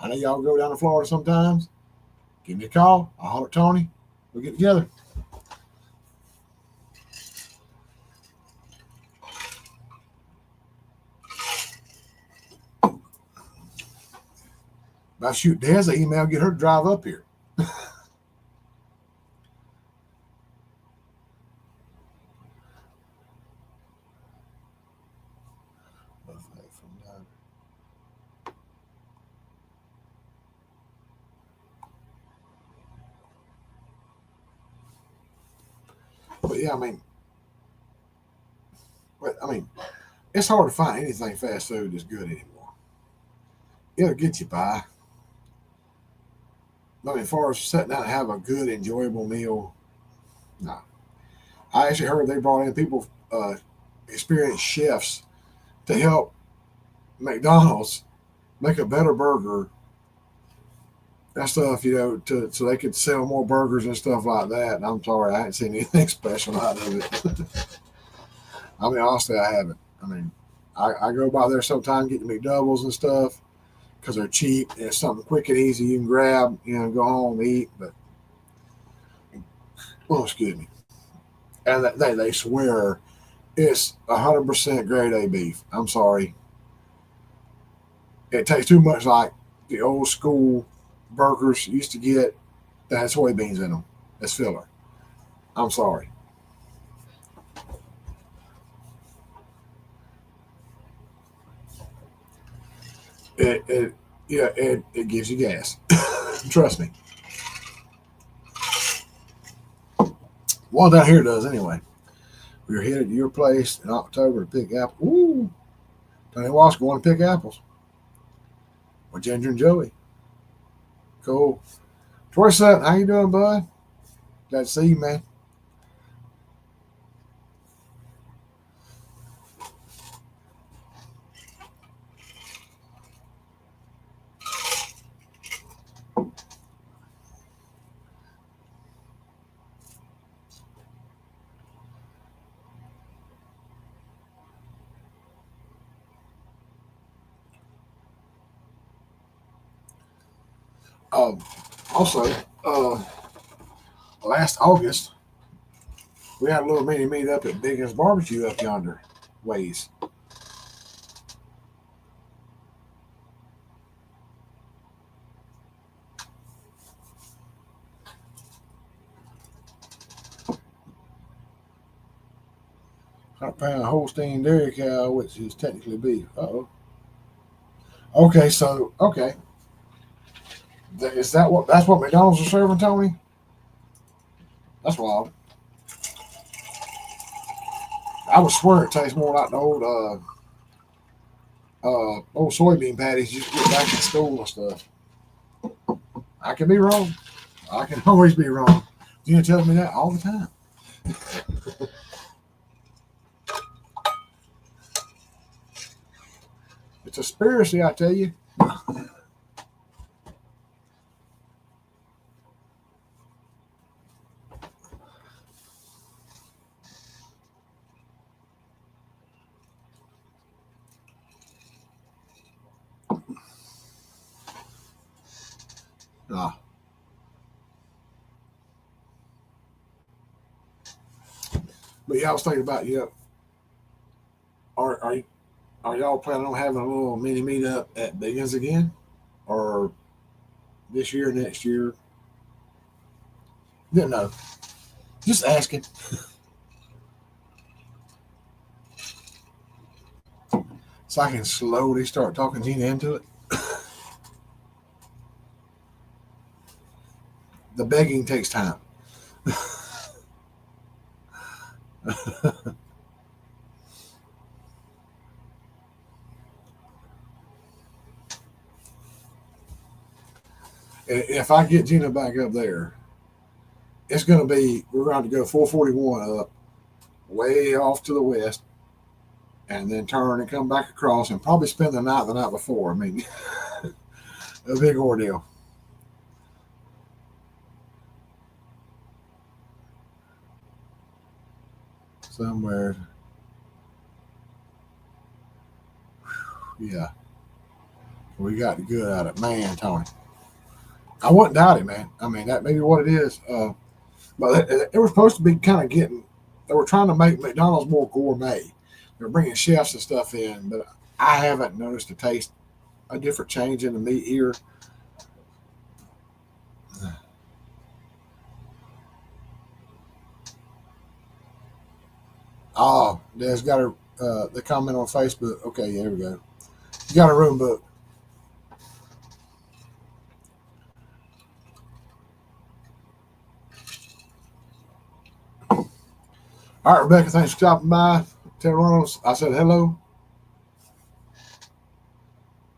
I know y'all go down to Florida sometimes. Give me a call. I'll holler at Tony. We'll get together. About shoot Des an email, get her to drive up here. But yeah, it's hard to find anything fast food that's good anymore. It'll get you by. As far as sitting down and have a good, enjoyable meal, no. I actually heard they brought in people, experienced chefs, to help McDonald's make a better burger and stuff, so they could sell more burgers and stuff like that. And I'm sorry, I haven't seen anything special out of it. Honestly, I haven't. I go by there sometimes, get the McDoubles and stuff because they're cheap and it's something quick and easy you can grab, go home and eat. But, excuse me. And they swear it's 100% grade A beef. I'm sorry. It tastes too much like the old school burgers you used to get that had soybeans in them as filler. I'm sorry. It gives you gas. Trust me. Well, down here does anyway. We were headed to your place in October to pick apples. Ooh, Tony Walsh going to pick apples with Ginger and Joey. Cool. Troy Sutton, how you doing, bud? Glad to see you, man. Also, last August, we had a little mini meet up at Biggins Barbecue up yonder ways. £100 Holstein dairy cow, which is technically beef. Uh-oh. Okay, so okay, is that what that's what McDonald's are serving, Tony? That's wild. I would swear it tastes more like the old soybean patties you get back in school and stuff. I can be wrong. I can always be wrong. You tell me that all the time. It's a conspiracy, I tell you. Ah. But yeah, I was thinking about are are y'all planning on having a little mini meetup at Biggins again, or this year, next year? Didn't know. Just asking. So I can slowly start talking Gina into it. The begging takes time. If I get Gina back up there, it's going to be, we're going to go 441 up, way off to the west, and then turn and come back across and probably spend the night before. I mean, a big ordeal. Somewhere. Yeah. We got the good out of it. Man, Tony. I wouldn't doubt it, man. I mean, that may be what it is. But it was supposed to be kind of getting, they were trying to make McDonald's more gourmet. They're bringing chefs and stuff in, but I haven't noticed a different change in the meat here. Oh, Des got the comment on Facebook. Okay, yeah, here we go. You got a room book. All right, Rebecca, thanks for stopping by. Tell Ronald I said hello.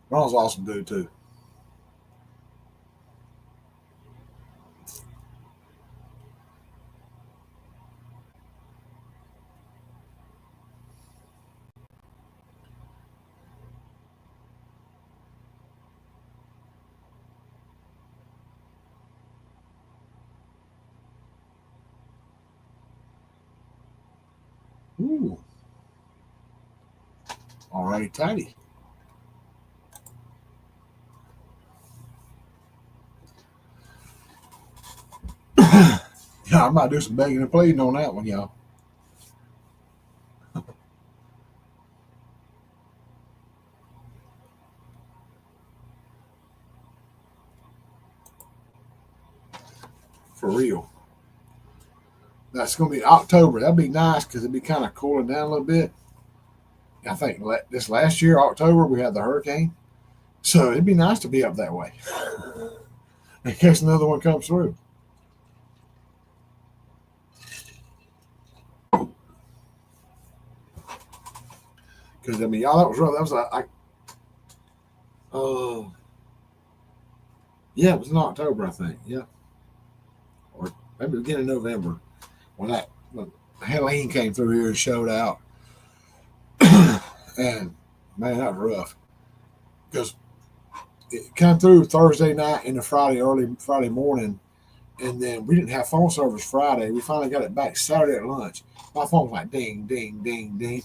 Ronald's awesome dude, too. Ooh. All righty, tidy. Yeah, I might do some begging and pleading on that one, y'all. For real. That's going to be October. That'd be nice because it'd be kind of cooling down a little bit. I think this last year, October, we had the hurricane. So it'd be nice to be up that way in case another one comes through. Because, I mean, y'all, that was rough. That was yeah, it was in October, I think. Yeah. Or maybe beginning of November when Helene came through here and showed out. And, man, that was rough. Because it came through Thursday night and early Friday morning, and then we didn't have phone service Friday. We finally got it back Saturday at lunch. My phone was like ding, ding, ding, ding.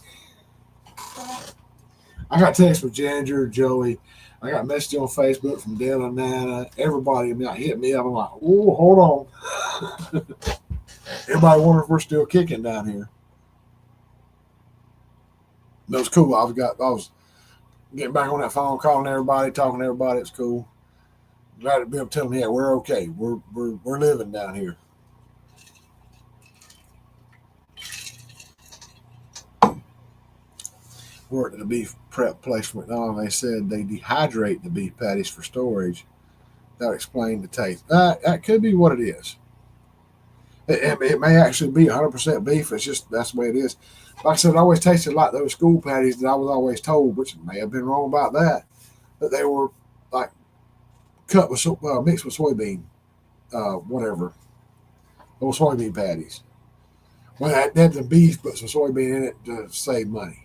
I got text with Ginger, Joey. I got messages on Facebook from Dale and Nana. Everybody hit me up. I'm like, oh, hold on. Everybody wondering if we're still kicking down here. That was cool. I was getting back on that phone, calling everybody, talking to everybody. It's cool. Glad to be able to tell them, yeah, we're okay. We're living down here. Worked at a beef prep place for McDonald's. They said they dehydrate the beef patties for storage. That explained the taste. That could be what it is. It may actually be 100% beef. It's just that's the way it is. Like I said, it always tasted like those school patties that I was always told, which may have been wrong about that. That they were like cut with mixed with soybean, whatever, those soybean patties. Well, they had the beef, but some soybean in it to save money.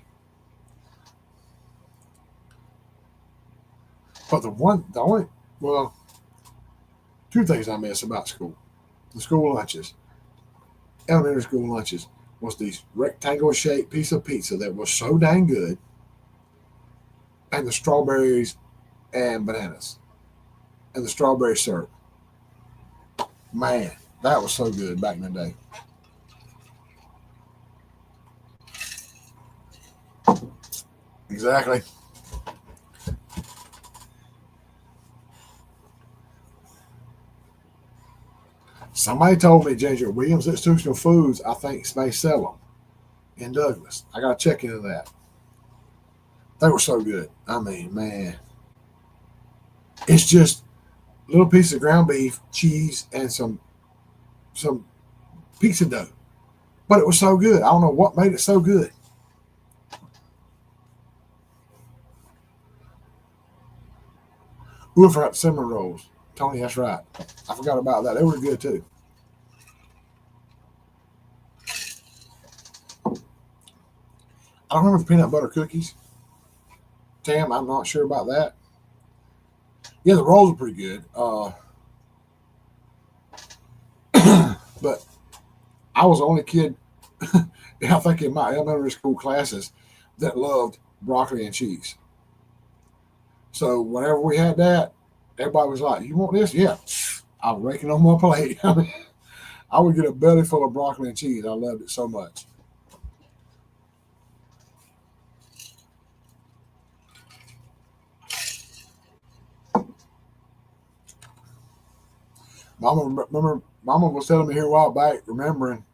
But well, two things I miss about school: the school lunches, elementary school lunches, was these rectangle shaped piece of pizza that was so dang good, and the strawberries and bananas, and the strawberry syrup. Man, that was so good back in the day. Exactly. Somebody told me Ginger Williams Institutional Foods, I think, may sell them in Douglas. I got to check into that. They were so good. I mean, man, it's just a little piece of ground beef, cheese, and some pizza dough. But it was so good. I don't know what made it so good. Ooh, I forgot cinnamon rolls. Tony, that's right. I forgot about that. They were good too. I don't remember the peanut butter cookies. Tam, I'm not sure about that. Yeah, the rolls are pretty good. But I was the only kid, I think, in my elementary school classes that loved broccoli and cheese. So whenever we had that, everybody was like, "You want this?" Yeah, I was raking on my plate. I mean, I would get a belly full of broccoli and cheese. I loved it so much. Mama was telling me here a while back, remembering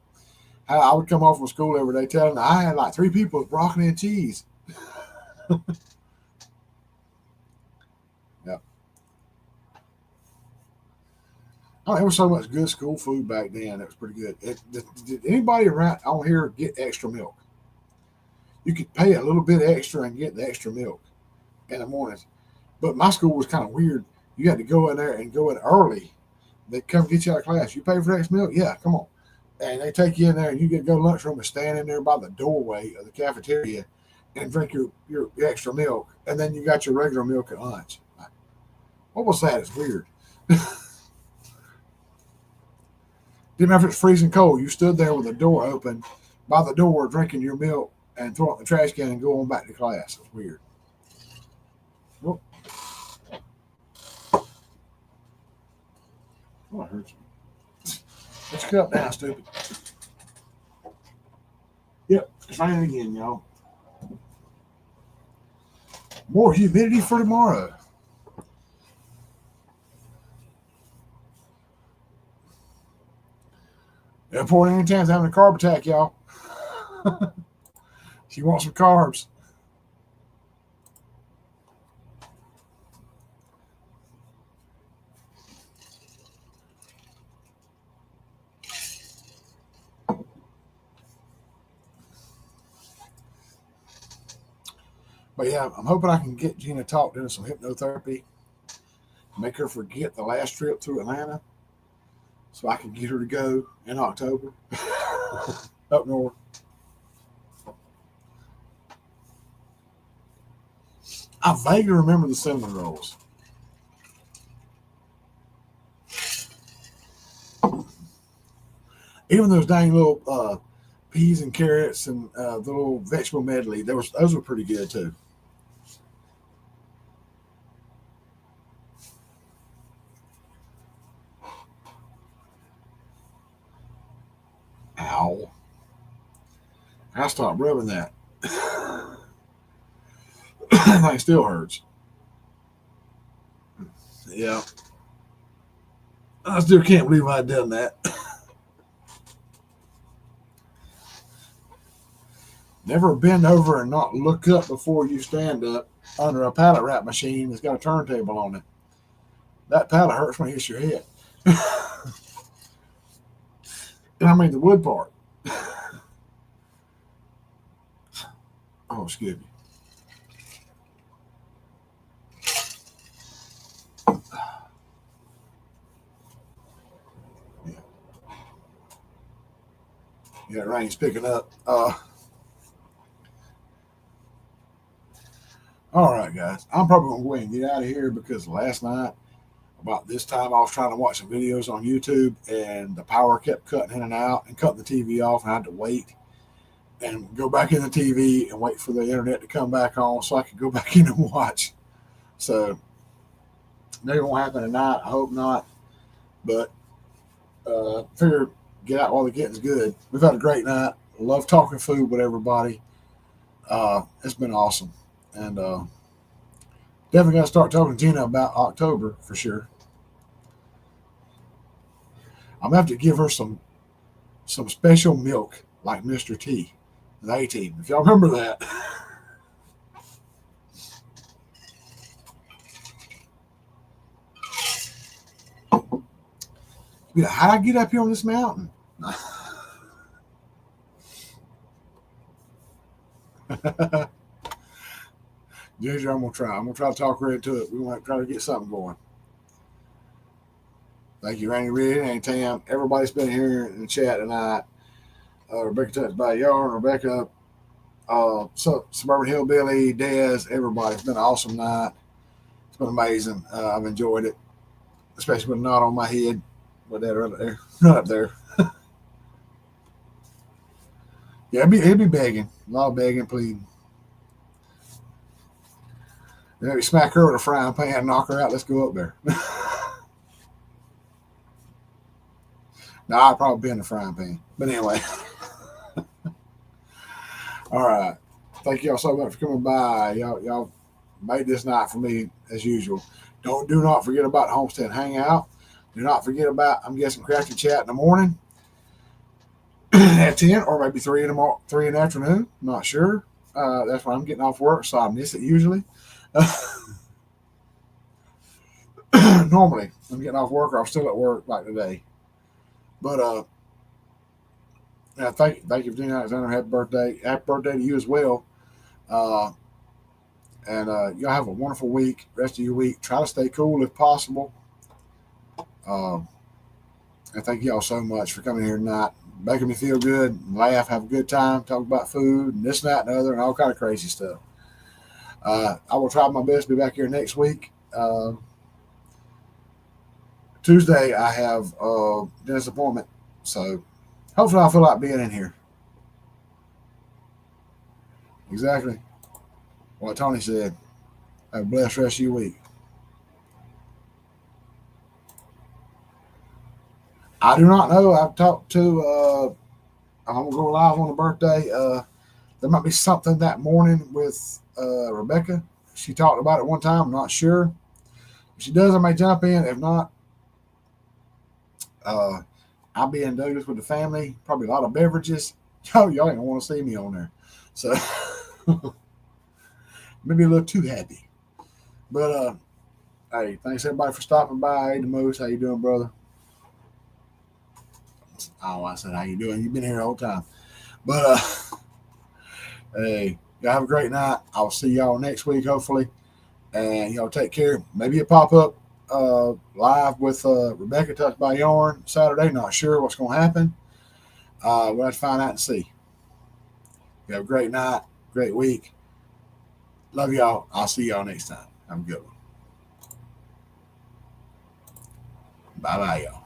how I would come home from school every day, telling her I had like three people with broccoli and cheese. Yeah. Oh, there was so much good school food back then. It was pretty good. Did anybody around on here get extra milk? You could pay a little bit extra and get the extra milk in the mornings. But my school was kind of weird. You had to go in there and go in early. They come get you out of class. You pay for extra milk? Yeah, come on. And they take you in there and you get to go to the lunchroom and stand in there by the doorway of the cafeteria and drink your extra milk. And then you got your regular milk at lunch. What was that? It's weird. Didn't matter if it's freezing cold. You stood there with the door open by the door drinking your milk and throwing it in the trash can and go on back to class. It's weird. Oh, oh, I hurt you. Let's cut down, stupid. Yep, it's raining again, y'all. More humidity for tomorrow. Airport Anytime's having a carb attack, y'all. She wants some carbs. But yeah, I'm hoping I can get Gina talked into some hypnotherapy, make her forget the last trip through Atlanta, so I can get her to go in October up north. I vaguely remember the cinnamon rolls. Even those dang little peas and carrots and the little vegetable medley, those were pretty good too. Ow. I stopped rubbing that. That thing still hurts. Yeah. I still can't believe I done that. Never bend over and not look up before you stand up under a pallet wrap machine that's got a turntable on it. That pallet hurts when it hits your head. And I mean the wood part. Oh, excuse me. Yeah, yeah, rain's picking up. All right, guys. I'm probably gonna go ahead and get out of here because last night, about this time, I was trying to watch some videos on YouTube, and the power kept cutting in and out, and cutting the TV off, and I had to wait and go back in the TV and wait for the internet to come back on so I could go back in and watch. So maybe it won't happen tonight. I hope not. But figure get out while the getting's good. We've had a great night. Love talking food with everybody. It's been awesome. And definitely got to start talking to Gina about October for sure. I'm gonna have to give her some special milk like Mr. T, the A-Team. If y'all remember that. Yeah, how'd I get up here on this mountain? Ginger, I'm gonna try. I'm gonna try to talk her into it. We want to try to get something going. Thank you, Randy Reed and Tam. Everybody's been here in the chat tonight. Rebecca touched by Yarn, Rebecca, Suburban Hillbilly, Dez, everybody. It's been an awesome night. It's been amazing. I've enjoyed it, especially with a knot on my head. With that right there, right up there. Yeah, he'll be begging, a lot of begging, pleading. Maybe smack her with a frying pan, knock her out. Let's go up there. No, I'll probably be in the frying pan. But anyway. All right. Thank y'all so much for coming by. Y'all made this night for me as usual. Do not forget about Homestead Hangout. Do not forget about, I'm guessing, Crafty Chat in the morning at 10 or maybe 3 in the afternoon. I'm not sure. That's when I'm getting off work, so I miss it usually. Normally, I'm getting off work or I'm still at work like today. But yeah, thank you for doing Alexander. Happy birthday. Happy birthday to you as well. And y'all have a wonderful week, rest of your week. Try to stay cool if possible. And thank y'all so much for coming here tonight, making me feel good, laugh, have a good time, talk about food, and this, that, and the other, and all kind of crazy stuff. I will try my best to be back here next week. Tuesday, I have a dentist appointment, so hopefully I'll feel like being in here. Exactly what Tony said. Have a blessed rest of your week. I do not know. I've talked to, I'm going to go live on the birthday. There might be something that morning with Rebecca. She talked about it one time. I'm not sure. If she does, I may jump in. If not, I'll be in Douglas with the family. Probably a lot of beverages. Y'all ain't going to want to see me on there. So maybe a little too happy. But hey, thanks everybody for stopping by. Hey, the Moose, how you doing, brother? Oh, I said, how you doing? You've been here the whole time. But hey, y'all have a great night. I'll see y'all next week, hopefully. And y'all take care. Maybe it pop up live with Rebecca Touched by Yarn Saturday. Not sure what's going to happen. We'll have to find out and see. You have a great night, great week. Love y'all. I'll see y'all next time. Have a good one. Bye-bye, y'all.